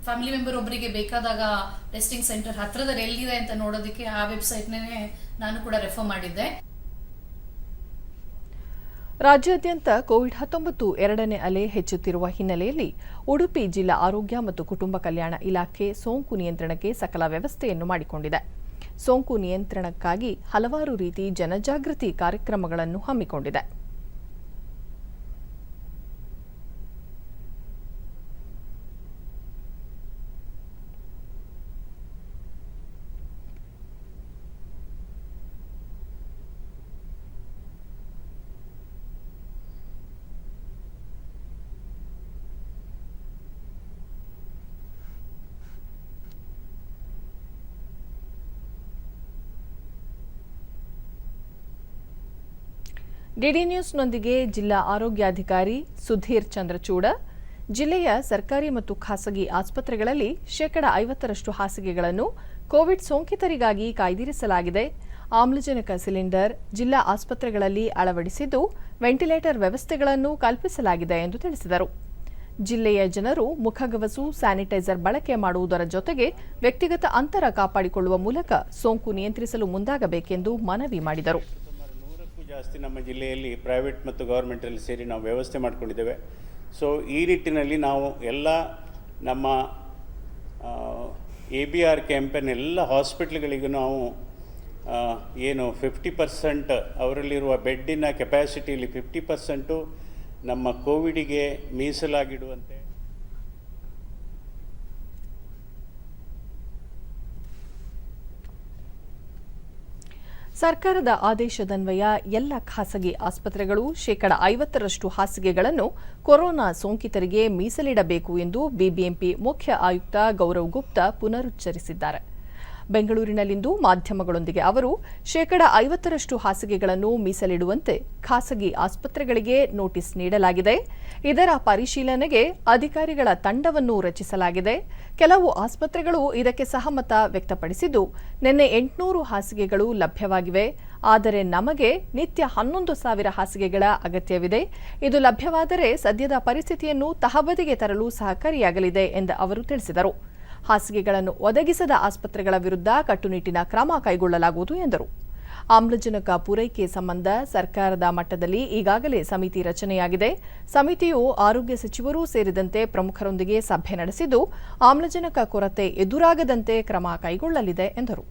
ಫ್ಯಾಮಿಲಿ ಮೆಂಬರ್ ಒಬ್ಬರಿಗೆ ಬೇಕಾದಾಗ ಟೆಸ್ಟಿಂಗ್ ಸೆಂಟರ್ ಹತ್ರದಲ್ಲಿ ಎಲ್ಲಿದೆ ಅಂತ ನೋಡೋದಕ್ಕೆ ಆ ವೆಬ್ಸೈಟ್ನೇ ನಾನು ಕೂಡ ರೆಫರ್ ಮಾಡಿದ್ದೆ. ರಾಜ್ಯಾದ್ಯಂತ ಕೋವಿಡ್-19 ಎರಡನೇ ಅಲೆ ಹೆಚ್ಚುತ್ತಿರುವ ಹಿನ್ನೆಲೆಯಲ್ಲಿ ಉಡುಪಿ ಜಿಲ್ಲಾ ಆರೋಗ್ಯ ಮತ್ತು ಕುಟುಂಬ ಕಲ್ಯಾಣ ಇಲಾಖೆ ಸೋಂಕು ನಿಯಂತ್ರಣಕ್ಕೆ ಸಕಲ ವ್ಯವಸ್ಥೆಯನ್ನು ಮಾಡಿಕೊಂಡಿದೆ. ಸೋಂಕು ನಿಯಂತ್ರಣಕ್ಕಾಗಿ ಹಲವಾರು ರೀತಿ ಜನಜಾಗೃತಿ ಕಾರ್ಯಕ್ರಮಗಳನ್ನು ಹಮ್ಮಿಕೊಂಡಿದೆ. ಡಿಡಿ ನ್ಯೂಸ್ನೊಂದಿಗೆ ಜಿಲ್ಲಾ ಆರೋಗ್ಯಾಧಿಕಾರಿ ಸುಧೀರ್ ಚಂದ್ರಚೂಡ, ಜಿಲ್ಲೆಯ ಸರ್ಕಾರಿ ಮತ್ತು ಖಾಸಗಿ ಆಸ್ಪತ್ರೆಗಳಲ್ಲಿ ಶೇಕಡಾ 50ರಷ್ಟು ಹಾಸಿಗೆಗಳನ್ನು ಕೋವಿಡ್ ಸೋಂಕಿತರಿಗಾಗಿ ಕಾಯ್ದಿರಿಸಲಾಗಿದೆ. ಆಮ್ಲಜನಕ ಸಿಲಿಂಡರ್ ಜಿಲ್ಲಾ ಆಸ್ಪತ್ರೆಗಳಲ್ಲಿ ಅಳವಡಿಸಿದ್ದು ವೆಂಟಿಲೇಟರ್ ವ್ಯವಸ್ಥೆಗಳನ್ನು ಕಲ್ಪಿಸಲಾಗಿದೆ ಎಂದು ತಿಳಿಸಿದರು. ಜಿಲ್ಲೆಯ ಜನರು ಮುಖಗವಸು, ಸ್ಯಾನಿಟೈಸರ್ ಬಳಕೆ ಮಾಡುವುದರ ಜೊತೆಗೆ ವ್ಯಕ್ತಿಗತ ಅಂತರ ಕಾಪಾಡಿಕೊಳ್ಳುವ ಮೂಲಕ ಸೋಂಕು ನಿಯಂತ್ರಿಸಲು ಮುಂದಾಗಬೇಕೆಂದು ಮನವಿ ಮಾಡಿದರು. ಜಾಸ್ತಿ ನಮ್ಮ ಜಿಲ್ಲೆಯಲ್ಲಿ ಪ್ರೈವೇಟ್ ಮತ್ತು ಗೌರ್ಮೆಂಟಲ್ಲಿ ಸೇರಿ ನಾವು ವ್ಯವಸ್ಥೆ ಮಾಡಿಕೊಂಡಿದ್ದೇವೆ. ಸೊ ಈ ನಿಟ್ಟಿನಲ್ಲಿ ನಾವು ಎಲ್ಲ ನಮ್ಮ ABR ಕ್ಯಾಂಪೇನ್ ಎಲ್ಲ ಹಾಸ್ಪಿಟ್ಲ್ಗಳಿಗೂ ನಾವು ಏನು 50% ಅವರಲ್ಲಿರುವ ಬೆಡ್ಡಿನ ಕೆಪಾಸಿಟಿಯಲ್ಲಿ 50% ನಮ್ಮ ಕೋವಿಡಿಗೆ ಮೀಸಲಾಗಿಡುವಂತೆ ಸರ್ಕಾರದ ಆದೇಶದನ್ವಯ ಎಲ್ಲ ಖಾಸಗಿ ಆಸ್ಪತ್ರೆಗಳು ಶೇಕಡ 50ರಷ್ಟು ಹಾಸಿಗೆಗಳನ್ನು ಕೊರೋನಾ ಸೋಂಕಿತರಿಗೆ ಮೀಸಲಿಡಬೇಕು ಎಂದು ಬಿಬಿಎಂಪಿ ಮುಖ್ಯ ಆಯುಕ್ತ ಗೌರವ್ ಗುಪ್ತಾ ಪುನರುಚ್ಚರಿಸಿದ್ದಾರೆ. ಬೆಂಗಳೂರಿನಲ್ಲಿಂದು ಮಾಧ್ಯಮಗಳೊಂದಿಗೆ ಅವರು ಶೇಕಡ 50ರಷ್ಟು ಹಾಸಿಗೆಗಳನ್ನು ಮೀಸಲಿಡುವಂತೆ ಖಾಸಗಿ ಆಸ್ಪತ್ರೆಗಳಿಗೆ ನೋಟಿಸ್ ನೀಡಲಾಗಿದೆ. ಇದರ ಪರಿಶೀಲನೆಗೆ ಅಧಿಕಾರಿಗಳ ತಂಡವನ್ನು ರಚಿಸಲಾಗಿದೆ. ಕೆಲವು ಆಸ್ಪತ್ರೆಗಳು ಇದಕ್ಕೆ ಸಹಮತ ವ್ಯಕ್ತಪಡಿಸಿದ್ದು, ನಿನ್ನೆ 800 ಹಾಸಿಗೆಗಳು ಲಭ್ಯವಾಗಿವೆ. ಆದರೆ ನಮಗೆ ನಿತ್ಯ 11,000 ಹಾಸಿಗೆಗಳ ಅಗತ್ಯವಿದೆ. ಇದು ಲಭ್ಯವಾದರೆ ಸದ್ಯದ ಪರಿಸ್ಥಿತಿಯನ್ನು ತಹಬದಿಗೆ ತರಲು ಸಹಕಾರಿಯಾಗಲಿದೆ ಎಂದು ಅವರು ತಿಳಿಸಿದರು. ಹಾಸಿಗೆಗಳನ್ನು ಒದಗಿಸದ ಆಸ್ಪತ್ರೆಗಳ ವಿರುದ್ಧ ಕಟ್ಟುನಿಟ್ಟಿನ ಕ್ರಮ ಕೈಗೊಳ್ಳಲಾಗುವುದು ಎಂದರು. ಆಮ್ಲಜನಕ ಪೂರೈಕೆ ಸಂಬಂಧ ಸರ್ಕಾರದ ಮಟ್ಟದಲ್ಲಿ ಈಗಾಗಲೇ ಸಮಿತಿ ರಚನೆಯಾಗಿದೆ. ಸಮಿತಿಯು ಆರೋಗ್ಯ ಸಚಿವರು ಸೇರಿದಂತೆ ಪ್ರಮುಖರೊಂದಿಗೆ ಸಭೆ ನಡೆಸಿದ್ದು, ಆಮ್ಲಜನಕ ಕೊರತೆ ಎದುರಾಗದಂತೆ ಕ್ರಮ ಕೈಗೊಳ್ಳಲಿದೆ ಎಂದರು.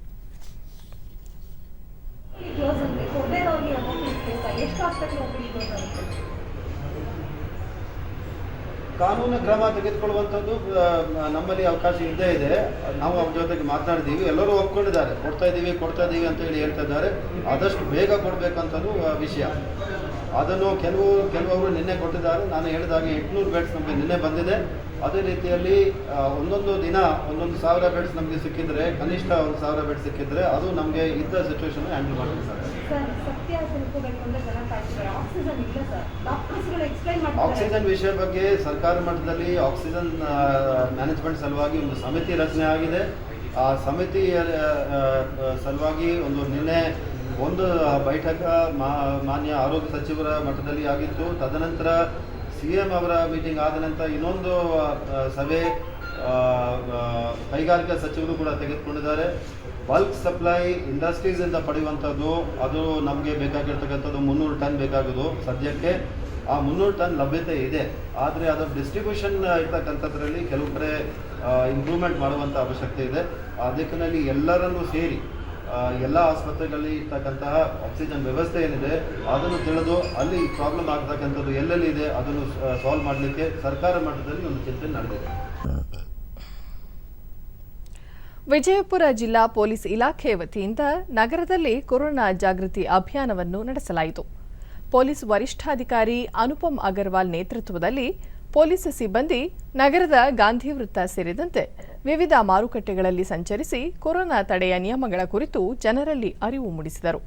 ಕಾನೂನು ಕ್ರಮ ತೆಗೆದುಕೊಳ್ಳುವಂಥದ್ದು ನಮ್ಮಲ್ಲಿ ಅವಕಾಶ ಇದ್ದೇ ಇದೆ. ನಾವು ಅವ್ರ ಜೊತೆಗೆ ಮಾತನಾಡಿದ್ದೀವಿ, ಎಲ್ಲರೂ ಒಪ್ಕೊಂಡಿದ್ದಾರೆ. ಕೊಡ್ತಾ ಇದ್ದೀವಿ ಅಂತ ಹೇಳಿ ಹೇಳ್ತಾ ಇದ್ದಾರೆ. ಆದಷ್ಟು ಬೇಗ ಕೊಡಬೇಕಂತಲೂ ವಿಷಯ. ಅದನ್ನು ಕೆಲವರು ನಿನ್ನೆ ಕೊಟ್ಟಿದ್ದಾರೆ. ನಾನು ಹೇಳಿದಾಗೆ 800 ಬೆಡ್ಸ್ ನಮಗೆ ನಿನ್ನೆ ಬಂದಿದೆ. ಅದೇ ರೀತಿಯಲ್ಲಿ ಒಂದೊಂದು ದಿನ 1,000 ಬೆಡ್ಸ್ ನಮಗೆ ಸಿಕ್ಕಿದ್ರೆ, ಕನಿಷ್ಠ 1,000 ಬೆಡ್ಸ್ ಸಿಕ್ಕಿದ್ರೆ ಅದು ನಮಗೆ ಇದ್ದ ಸಿಚುವೇಶನ್ ಹ್ಯಾಂಡಲ್ ಮಾಡ್ತೀವಿ ಸರ್. ಆಕ್ಸಿಜನ್ ವಿಷಯ ಬಗ್ಗೆ ಸರ್ಕಾರ ಮಟ್ಟದಲ್ಲಿ ಆಕ್ಸಿಜನ್ ಮ್ಯಾನೇಜ್ಮೆಂಟ್ ಸಲುವಾಗಿ ಒಂದು ಸಮಿತಿ ರಚನೆ ಆಗಿದೆ. ಆ ಸಮಿತಿ ಸಲುವಾಗಿ ನಿನ್ನೆ ಒಂದು ಬೈಠಕ ಮಾನ್ಯ ಆರೋಗ್ಯ ಸಚಿವರ ಮಟ್ಟದಲ್ಲಿ ಆಗಿತ್ತು. ತದನಂತರ CM ಅವರ ಮೀಟಿಂಗ್ ಆದ ನಂತರ ಇನ್ನೊಂದು ಸಭೆ ಕೈಗಾರಿಕಾ ಸಚಿವರು ಕೂಡ ತೆಗೆದುಕೊಂಡಿದ್ದಾರೆ. ಬಲ್ಕ್ ಸಪ್ಲೈ ಇಂಡಸ್ಟ್ರೀಸಿಂದ ಪಡೆಯುವಂಥದ್ದು ಅದು ನಮಗೆ ಬೇಕಾಗಿರ್ತಕ್ಕಂಥದ್ದು 300 ಟನ್ ಬೇಕಾಗೋದು ಸದ್ಯಕ್ಕೆ. ಆ 300 ಟನ್ ಲಭ್ಯತೆ ಇದೆ. ಆದರೆ ಅದರ ಡಿಸ್ಟ್ರಿಬ್ಯೂಷನ್ ಇರ್ತಕ್ಕಂಥದ್ರಲ್ಲಿ ಕೆಲವು ಕಡೆ ಇಂಪ್ರೂವ್ಮೆಂಟ್ ಮಾಡುವಂಥ ಅವಶ್ಯಕತೆ ಇದೆ. ಆ ದಿಕ್ಕಿನಲ್ಲಿ ಎಲ್ಲರನ್ನೂ ಸೇರಿ ಎಲ್ಲ ಆಸ್ಪತ್ರೆಗಳಲ್ಲಿ ಇರ್ತಕ್ಕಂತಹ ಆಕ್ಸಿಜನ್ ವ್ಯವಸ್ಥೆ ಏನಿದೆ ಅದನ್ನು ತಿಳಿದು ಅಲ್ಲಿ ಪ್ರಾಬ್ಲಮ್ ಆಗ್ತಕ್ಕಂಥದ್ದು ಎಲ್ಲೆಲ್ಲಿ ಇದೆ ಅದನ್ನು ಸಾಲ್ವ್ ಮಾಡಲಿಕ್ಕೆ ಸರ್ಕಾರ ಮಟ್ಟದಲ್ಲಿ ಒಂದು ಚಿಂತನೆ ನಡೆದಿದೆ. ವಿಜಯಪುರ ಜಿಲ್ಲಾ ಪೊಲೀಸ್ ಇಲಾಖೆ ವತಿಯಿಂದ ನಗರದಲ್ಲಿ ಕೊರೋನಾ ಜಾಗೃತಿ ಅಭಿಯಾನವನ್ನು ನಡೆಸಲಾಯಿತು. ಪೊಲೀಸ್ ವರಿಷ್ಠಾಧಿಕಾರಿ ಅನುಪಮ್ ಅಗರ್ವಾಲ್ ನೇತೃತ್ವದಲ್ಲಿ ಪೊಲೀಸ್ ಸಿಬ್ಬಂದಿ ನಗರದ ಗಾಂಧಿ ವೃತ್ತ ಸೇರಿದಂತೆ ವಿವಿಧ ಮಾರುಕಟ್ಟೆಗಳಲ್ಲಿ ಸಂಚರಿಸಿ ಕೊರೋನಾ ತಡೆಯ ನಿಯಮಗಳ ಕುರಿತು ಜನರಲ್ಲಿ ಅರಿವು ಮೂಡಿಸಿದರು.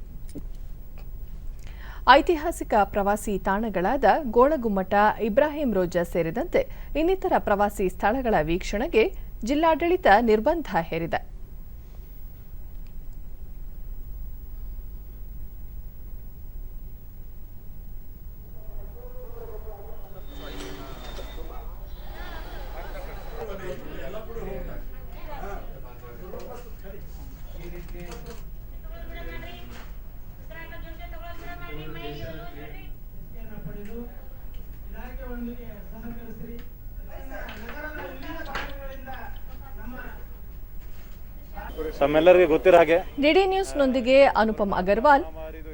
ಐತಿಹಾಸಿಕ ಪ್ರವಾಸಿ ತಾಣಗಳಾದ ಗೋಳಗುಮ್ಮಟ, ಇಬ್ರಾಹಿಂ ರೋಜಾ ಸೇರಿದಂತೆ ಇನ್ನಿತರ ಪ್ರವಾಸಿ ಸ್ಥಳಗಳ ವೀಕ್ಷಣೆಗೆ ಜಿಲ್ಲಾಡಳಿತ ನಿರ್ಬಂಧ ಹೇರಿದೆ. ನಮ್ಮೆಲ್ಲರಿಗೂ ಗೊತ್ತಿರೋ ಹಾಗೆ ಡಿಡಿ ನ್ಯೂಸ್ನೊಂದಿಗೆ ಅನುಪಮ್ ಅಗರ್ವಾಲ್,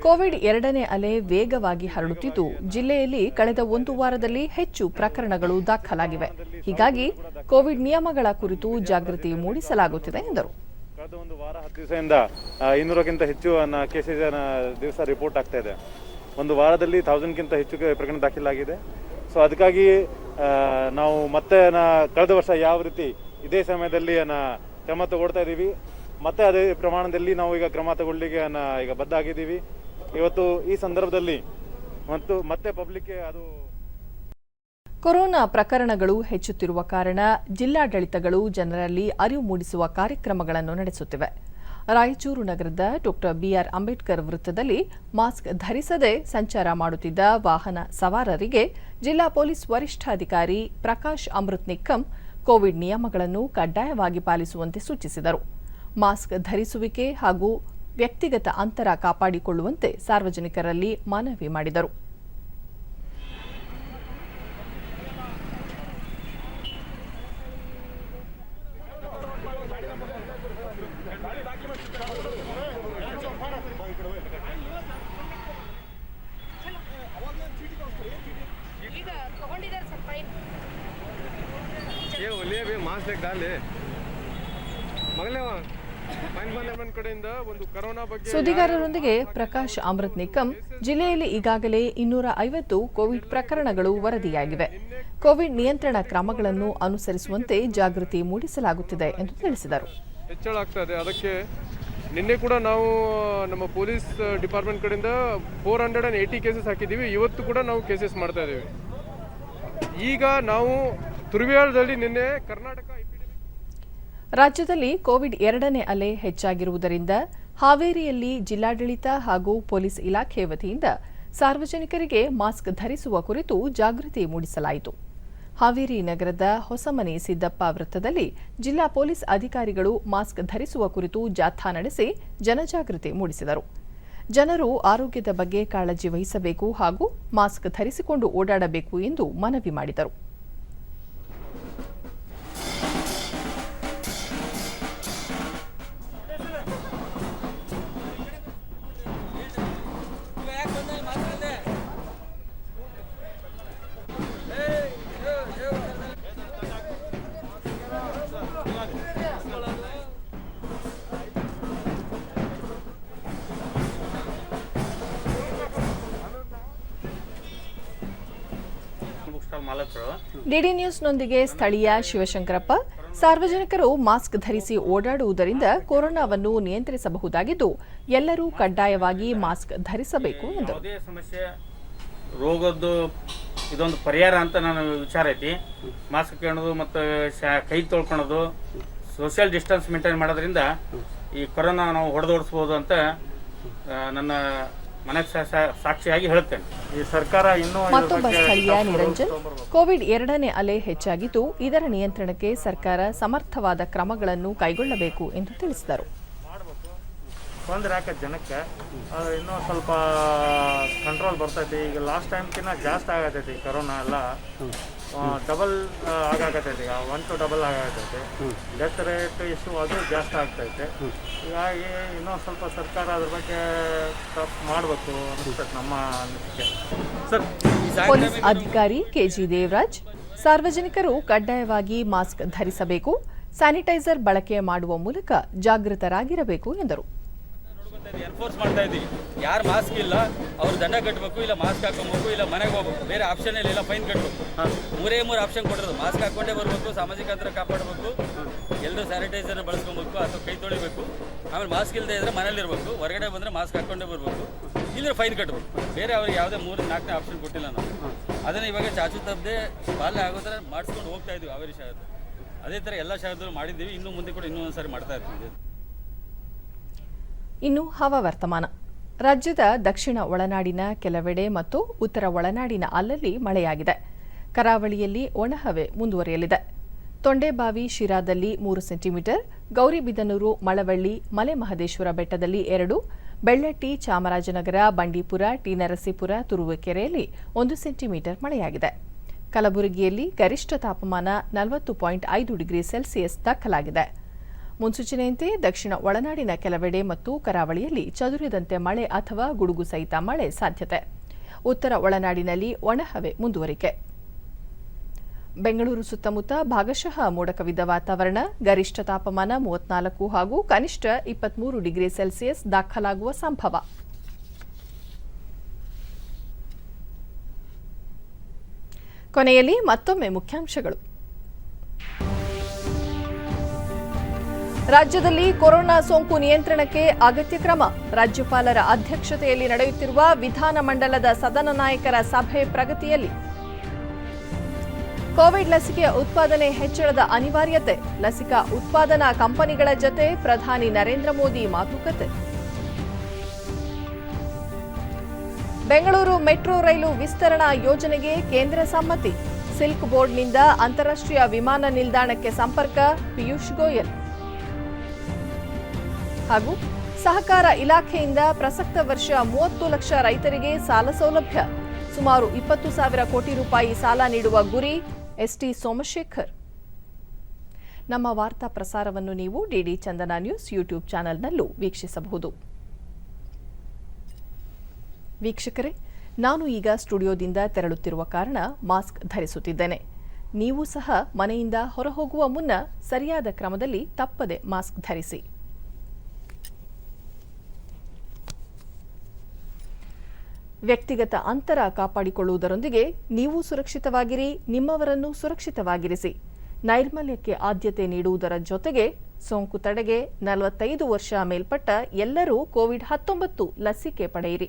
ಕೋವಿಡ್ 2ನೇ ಅಲೆ ವೇಗವಾಗಿ ಹರಡುತ್ತಿದ್ದು ಜಿಲ್ಲೆಯಲ್ಲಿ ಕಳೆದ 1 ವಾರದಲ್ಲಿ ಹೆಚ್ಚು ಪ್ರಕರಣಗಳು ದಾಖಲಾಗಿವೆ. ಹೀಗಾಗಿ ಕೋವಿಡ್ ನಿಯಮಗಳ ಕುರಿತು ಜಾಗೃತಿ ಮೂಡಿಸಲಾಗುತ್ತಿದೆ ಎಂದರು. ಕಳೆದ 1 ವಾರ 10 ದಿವಸದಿಂದ 200ಕ್ಕಿಂತ ಹೆಚ್ಚು ಕೇಸಸ್ ದಿವಸ ರಿಪೋರ್ಟ್ ಆಗ್ತಾ ಇದೆ. 1 ವಾರದಲ್ಲಿ 1000ಕ್ಕಿಂತ ಹೆಚ್ಚು ಪ್ರಕರಣ ದಾಖಲಾಗಿದೆ. ಸೊ ಅದಕ್ಕಾಗಿ ನಾವು ಮತ್ತೆ ಕಳೆದ ವರ್ಷ ಯಾವ ರೀತಿ ಇದೇ ಸಮಯದಲ್ಲಿ ಕ್ರಮ ತಗೊಳ್ತಾ ಇದ್ದೀವಿ, ಮತ್ತೆ ಅದೇ ಪ್ರಮಾಣದಲ್ಲಿ ನಾವು ಈಗ ಕ್ರಮ ತಗೊಳ್ಳಿಕ್ಕೆ ಈಗ ಬದ್ಧಾಗಿದ್ದೀವಿ. ಇವತ್ತು ಈ ಸಂದರ್ಭದಲ್ಲಿ ಮತ್ತೆ ಪಬ್ಲಿಕ್ಗೆ ಅದು ಕೊರೋನಾ ಪ್ರಕರಣಗಳು ಹೆಚ್ಚುತ್ತಿರುವ ಕಾರಣ ಜಿಲ್ಲಾಡಳಿತಗಳು ಜನರಲ್ಲಿ ಅರಿವು ಮೂಡಿಸುವ ಕಾರ್ಯಕ್ರಮಗಳನ್ನು ನಡೆಸುತ್ತಿವೆ. ರಾಯಚೂರು ನಗರದ ಡಾ ಬಿಆರ್ ಅಂಬೇಡ್ಕರ್ ವೃತ್ತದಲ್ಲಿ ಮಾಸ್ಕ್ ಧರಿಸದೆ ಸಂಚಾರ ಮಾಡುತ್ತಿದ್ದ ವಾಹನ ಸವಾರರಿಗೆ ಜಿಲ್ಲಾ ಪೊಲೀಸ್ ವರಿಷ್ಠಾಧಿಕಾರಿ ಪ್ರಕಾಶ್ ಅಮೃತ್ ನಿಕ್ಕಂ ಕೋವಿಡ್ ನಿಯಮಗಳನ್ನು ಕಡ್ಡಾಯವಾಗಿ ಪಾಲಿಸುವಂತೆ ಸೂಚಿಸಿದರು. ಮಾಸ್ಕ್ ಧರಿಸುವಿಕೆ ಹಾಗೂ ವ್ಯಕ್ತಿಗತ ಅಂತರ ಕಾಪಾಡಿಕೊಳ್ಳುವಂತೆ ಸಾರ್ವಜನಿಕರಲ್ಲಿ ಮನವಿ ಮಾಡಿದರು. ಸುದ್ದಿಗಾರರೊಂದಿಗೆ ಪ್ರಕಾಶ್ ಅಮೃತ್ ನಿಕಂ, ಜಿಲ್ಲೆಯಲ್ಲಿ ಈಗಾಗಲೇ 250 ಕೋವಿಡ್ ಪ್ರಕರಣಗಳು ವರದಿಯಾಗಿವೆ. ಕೋವಿಡ್ ನಿಯಂತ್ರಣ ಕ್ರಮಗಳನ್ನು ಅನುಸರಿಸುವಂತೆ ಜಾಗೃತಿ ಮೂಡಿಸಲಾಗುತ್ತಿದೆ ಎಂದು ತಿಳಿಸಿದರು. ಹೆಚ್ಚಳ ಆಗ್ತಾ ಇದೆ. ಅದಕ್ಕೆ ನಿನ್ನೆ ಕೂಡ ನಾವು ನಮ್ಮ ಪೊಲೀಸ್ ಡಿಪಾರ್ಟ್ಮೆಂಟ್ ಕಡೆಯಿಂದ 480 ಕೇಸಸ್ ಹಾಕಿದ್ದೀವಿ. ಇವತ್ತು ಕೂಡ ನಾವು ಕೇಸಸ್ ಮಾಡ್ತಾ ಇದ್ದೀವಿ. ಈಗ ನಾವು ತುರ್ವಿಯಾಳದಲ್ಲಿ ನಿನ್ನೆ ಕರ್ನಾಟಕ ರಾಜ್ಯದಲ್ಲಿ ಕೋವಿಡ್ 2ನೇ ಅಲೆ ಹೆಚ್ಚಾಗಿರುವುದರಿಂದ ಹಾವೇರಿಯಲ್ಲಿ ಜಿಲ್ಲಾಡಳಿತ ಹಾಗೂ ಪೊಲೀಸ್ ಇಲಾಖೆ ವತಿಯಿಂದ ಸಾರ್ವಜನಿಕರಿಗೆ ಮಾಸ್ಕ್ ಧರಿಸುವ ಕುರಿತು ಜಾಗೃತಿ ಮೂಡಿಸಲಾಯಿತು. ಹಾವೇರಿ ನಗರದ ಹೊಸಮನೆ ಸಿದ್ದಪ್ಪ ವೃತ್ತದಲ್ಲಿ ಜಿಲ್ಲಾ ಪೊಲೀಸ್ ಅಧಿಕಾರಿಗಳು ಮಾಸ್ಕ್ ಧರಿಸುವ ಕುರಿತು ಜಾಥಾ ನಡೆಸಿ ಜನಜಾಗೃತಿ ಮೂಡಿಸಿದರು. ಜನರು ಆರೋಗ್ಯದ ಬಗ್ಗೆ ಕಾಳಜಿ ವಹಿಸಬೇಕು ಹಾಗೂ ಮಾಸ್ಕ್ ಧರಿಸಿಕೊಂಡು ಓಡಾಡಬೇಕು ಎಂದು ಮನವಿ ಮಾಡಿದರು. ಡಿಡಿ ನ್ಯೂಸ್ನೊಂದಿಗೆ ಸ್ಥಳೀಯ ಶಿವಶಂಕರಪ್ಪ, ಸಾರ್ವಜನಿಕರು ಮಾಸ್ಕ್ ಧರಿಸಿ ಓಡಾಡುವುದರಿಂದ ಕೊರೋನಾವನ್ನು ನಿಯಂತ್ರಿಸಬಹುದಾಗಿದ್ದು ಎಲ್ಲರೂ ಕಡ್ಡಾಯವಾಗಿ ಮಾಸ್ಕ್ ಧರಿಸಬೇಕು ಎಂದರು. ಯಾವುದೇ ಸಮಸ್ಯೆ ರೋಗದ್ದು ಇದೊಂದು ಪರಿಹಾರ ಅಂತ ನನ್ನ ವಿಚಾರ ಐತಿ. ಮಾಸ್ಕ್ ಹಾಕೊಳ್ಳೋದು ಮತ್ತು ಕೈ ತೊಳ್ಕೊಳ್ಳೋದು, ಸೋಷಿಯಲ್ ಡಿಸ್ಟೆನ್ಸ್ ಮೇಂಟೈನ್ ಮಾಡೋದ್ರಿಂದ ಈ ಕೊರೋನಾ ನಾವು ಹೊಡೆದೋಡಿಸ್ಬೋದು ಅಂತ ನನ್ನ ಸಾಕ್ಷಿಯಾಗಿ ಹೇಳುತ್ತೇನೆ. ಈ ಸರ್ಕಾರ ಇನ್ನೂ ಮತ್ತೊಬ್ಬ ಸ್ಥಳೀಯ ನಿರಂಜನ್, ಕೋವಿಡ್ 2ನೇ ಅಲೆ ಹೆಚ್ಚಾಗಿದ್ದು ಇದರ ನಿಯಂತ್ರಣಕ್ಕೆ ಸರ್ಕಾರ ಸಮರ್ಥವಾದ ಕ್ರಮಗಳನ್ನು ಕೈಗೊಳ್ಳಬೇಕು ಎಂದು ತಿಳಿಸಿದರು. ತೊಂದರೆ ಆಕೈತೆ ಜನಕ್ಕೆ, ಇನ್ನೂ ಸ್ವಲ್ಪ ಕಂಟ್ರೋಲ್ ಬರ್ತೈತಿ. ಈಗ ಲಾಸ್ಟ್ ಟೈಮ್ಕಿನ್ನ ಜಾಸ್ತಿ ಆಗತೈತಿ ಕೊರೋನಾ ಎಲ್ಲ, ಡಬಲ್ ಆಗಾಕತ್ತೈತಿ. ಈಗ 1 to ಡಬಲ್ ಆಗಾಕತ್ತೈತಿ. ಡೆತ್ ರೇಟ್ ಇಶ್ಯೂ ಅದು ಜಾಸ್ತಿ ಆಗ್ತೈತೆ. ಹೀಗಾಗಿ ಇನ್ನೂ ಸ್ವಲ್ಪ ಸರ್ಕಾರ ಅದ್ರ ಬಗ್ಗೆ ಮಾಡಬೇಕು ಅನಿಸ್ತೈತೆ ನಮ್ಮ ಅನಿಸಿಕೆ. ಪೊಲೀಸ್ ಅಧಿಕಾರಿ ಕೆಜಿ ದೇವರಾಜ್, ಸಾರ್ವಜನಿಕರು ಕಡ್ಡಾಯವಾಗಿ ಮಾಸ್ಕ್ ಧರಿಸಬೇಕು, ಸ್ಯಾನಿಟೈಸರ್ ಬಳಕೆ ಮಾಡುವ ಮೂಲಕ ಜಾಗೃತರಾಗಿರಬೇಕು ಎಂದರು. ಎನ್ಫೋರ್ಸ್ ಮಾಡ್ತಾ ಇದ್ದೀವಿ. ಯಾರು ಮಾಸ್ಕ್ ಇಲ್ಲ ಅವ್ರು ದಂಡ ಕಟ್ಟಬೇಕು, ಇಲ್ಲ ಮಾಸ್ಕ್ ಹಾಕೊಬೇಕು, ಇಲ್ಲ ಮನೆಗೆ ಹೋಗ್ಬೇಕು. ಬೇರೆ ಆಪ್ಷನ್ ಇಲ್ಲ, ಫೈನ್ ಕಟ್ಟಬೇಕು. 3 ಆಪ್ಷನ್ ಕೊಟ್ಟಿರೋದು. ಮಾಸ್ಕ್ ಹಾಕೊಂಡೇ ಬರಬೇಕು, ಸಾಮಾಜಿಕ ಅಂತರ ಕಾಪಾಡಬೇಕು, ಎಲ್ಲರೂ ಸ್ಯಾನಿಟೈಸರ್ ಬಳಸ್ಕೊಬೇಕು ಅಥವಾ ಕೈ ತೊಳಿಬೇಕು. ಆಮೇಲೆ ಮಾಸ್ಕ್ ಇಲ್ಲದೆ ಇದ್ರೆ ಮನೇಲಿರ್ಬೇಕು, ಹೊರಗಡೆ ಬಂದರೆ ಮಾಸ್ಕ್ ಹಾಕೊಂಡೇ ಬರಬೇಕು, ಇಲ್ಲದ್ರೆ ಫೈನ್ ಕಟ್ಟಬೇಕು. ಬೇರೆ ಅವ್ರಿಗೆ ಯಾವುದೇ 3-4ನೇ ಆಪ್ಷನ್ ಕೊಟ್ಟಿಲ್ಲ ನಾವು. ಅದನ್ನು ಇವಾಗ ಚಾಚು ತಪ್ಪದೆ ಪಾಲನೆ ಆಗೋ ಥರ ಮಾಡಿಸ್ಕೊಂಡು ಹೋಗ್ತಾ ಇದ್ದೀವಿ. ಹಾವೇರಿ ಶಹರ ಅದೇ ಥರ ಎಲ್ಲ ಶಹರದಲ್ಲೂ ಮಾಡಿದ್ದೀವಿ. ಇನ್ನು ಮುಂದೆ ಕೂಡ ಇನ್ನೂ ಒಂದ್ಸರಿ ಮಾಡ್ತಾ ಇರ್ತೀವಿ. ಇನ್ನು ಹವಾವರ್ತಮಾನ. ರಾಜ್ಯದ ದಕ್ಷಿಣ ಒಳನಾಡಿನ ಕೆಲವೆಡೆ ಮತ್ತು ಉತ್ತರ ಒಳನಾಡಿನ ಅಲ್ಲಲ್ಲಿ ಮಳೆಯಾಗಿದೆ. ಕರಾವಳಿಯಲ್ಲಿ ಒಣಹವೆ ಮುಂದುವರಿಯಲಿದೆ. ತೊಂಡೇಬಾವಿ ಶಿರಾದಲ್ಲಿ 3 ಸೆಂಟಿಮೀಟರ್, ಗೌರಿಬಿದನೂರು, ಮಳವಳ್ಳಿ, ಮಲೆಮಹದೇಶ್ವರ ಬೆಟ್ಟದಲ್ಲಿ 2, ಬೆಳ್ಳಟ್ಟಿ, ಚಾಮರಾಜನಗರ, ಬಂಡೀಪುರ, ಟಿ ನರಸೀಪುರ, ತುರುವೇಕೆರೆಯಲ್ಲಿ 1 ಸೆಂಟಿಮೀಟರ್ ಮಳೆಯಾಗಿದೆ. ಕಲಬುರಗಿಯಲ್ಲಿ ಗರಿಷ್ಠ ತಾಪಮಾನ 40.5 ಡಿಗ್ರಿ ಸೆಲ್ಸಿಯಸ್ ದಾಖಲಾಗಿದೆ. ಮುನ್ಸೂಚನೆಯಂತೆ ದಕ್ಷಿಣ ಒಳನಾಡಿನ ಕೆಲವೆಡೆ ಮತ್ತು ಕರಾವಳಿಯಲ್ಲಿ ಚದುರಿದಂತೆ ಮಳೆ ಅಥವಾ ಗುಡುಗು ಸಹಿತ ಮಳೆ ಸಾಧ್ಯತೆ. ಉತ್ತರ ಒಳನಾಡಿನಲ್ಲಿ ಒಣಹವೆ ಮುಂದುವರಿಕೆ. ಬೆಂಗಳೂರು ಸುತ್ತಮುತ್ತ ಭಾಗಶಃ ಮೋಡ ಕವಿದ ವಾತಾವರಣ. ಗರಿಷ್ಠ ತಾಪಮಾನ 34 ಹಾಗೂ ಕನಿಷ್ಠ 23 ಡಿಗ್ರಿ ಸೆಲ್ಸಿಯಸ್ ದಾಖಲಾಗುವ ಸಂಭವ. ಕೊನೆಯಲ್ಲಿ ಮತ್ತೊಮ್ಮೆ ಮುಖ್ಯಾಂಶಗಳು. ರಾಜ್ಯದಲ್ಲಿ ಕೊರೋನಾ ಸೋಂಕು ನಿಯಂತ್ರಣಕ್ಕೆ ಅಗತ್ಯ ಕ್ರಮ. ರಾಜ್ಯಪಾಲರ ಅಧ್ಯಕ್ಷತೆಯಲ್ಲಿ ನಡೆಯುತ್ತಿರುವ ವಿಧಾನಮಂಡಲದ ಸದನ ನಾಯಕರ ಸಭೆ ಪ್ರಗತಿಯಲ್ಲಿ. ಕೋವಿಡ್ ಲಸಿಕೆ ಉತ್ಪಾದನೆ ಹೆಚ್ಚಳದ ಅನಿವಾರ್ಯತೆ. ಲಸಿಕಾ ಉತ್ಪಾದನಾ ಕಂಪನಿಗಳ ಜತೆ ಪ್ರಧಾನಿ ನರೇಂದ್ರ ಮೋದಿ ಮಾತುಕತೆ. ಬೆಂಗಳೂರು ಮೆಟ್ರೋ ರೈಲು ವಿಸ್ತರಣಾ ಯೋಜನೆಗೆ ಕೇಂದ್ರ ಸಮ್ಮತಿ. ಸಿಲ್ಕ್ ಬೋರ್ಡ್ನಿಂದ ಅಂತಾರಾಷ್ಟ್ರೀಯ ವಿಮಾನ ನಿಲ್ದಾಣಕ್ಕೆ ಸಂಪರ್ಕ. ಪಿಯೂಷ್ ಗೋಯಲ್. ಹಾಗೂ ಸಹಕಾರ ಇಲಾಖೆಯಿಂದ ಪ್ರಸಕ್ತ ವರ್ಷ 30 ಲಕ್ಷ ರೈತರಿಗೆ ಸಾಲ ಸೌಲಭ್ಯ. ಸುಮಾರು 20,000 ಕೋಟಿ ರೂಪಾಯಿ ಸಾಲ ನೀಡುವ ಗುರಿ. ಎಸ್ಟಿ ಸೋಮಶೇಖರ್. ನಮ್ಮ ವಾರ್ತಾ ಪ್ರಸಾರವನ್ನು ನೀವು ಡಿಡಿ ಚಂದನ ನ್ಯೂಸ್ ಯೂಟ್ಯೂಬ್ ಚಾನೆಲ್ನಲ್ಲೂ ವೀಕ್ಷಿಸಬಹುದು. ವೀಕ್ಷಕರೇ, ನಾನು ಈಗ ಸ್ಟುಡಿಯೋದಿಂದ ತೆರಳುತ್ತಿರುವ ಕಾರಣ ಮಾಸ್ಕ್ ಧರಿಸುತ್ತಿದ್ದೇನೆ. ನೀವು ಸಹ ಮನೆಯಿಂದ ಹೊರಹೋಗುವ ಮುನ್ನ ಸರಿಯಾದ ಕ್ರಮದಲ್ಲಿ ತಪ್ಪದೆ ಮಾಸ್ಕ್ ಧರಿಸಿ. ವ್ಯಕ್ತಿಗತ ಅಂತರ ಕಾಪಾಡಿಕೊಳ್ಳುವುದರೊಂದಿಗೆ ನೀವು ಸುರಕ್ಷಿತವಾಗಿರಿ, ನಿಮ್ಮವರನ್ನು ಸುರಕ್ಷಿತವಾಗಿರಿಸಿ. ನೈರ್ಮಲ್ಯಕ್ಕೆ ಆದ್ಯತೆ ನೀಡುವುದರ ಜೊತೆಗೆ ಸೋಂಕು ತಡೆಗೆ 45 ವರ್ಷ ಮೇಲ್ಪಟ್ಟ ಎಲ್ಲರೂ ಕೋವಿಡ್-19 ಲಸಿಕೆ ಪಡೆಯಿರಿ.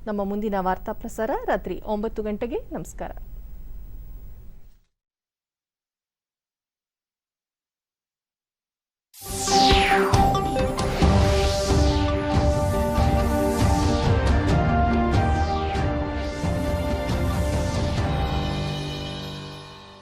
ನಮ್ಮ ಮುಂದಿನ ವಾರ್ತಾ ಪ್ರಸಾರ ರಾತ್ರಿ 9 ಗಂಟೆಗೆ. ನಮಸ್ಕಾರ.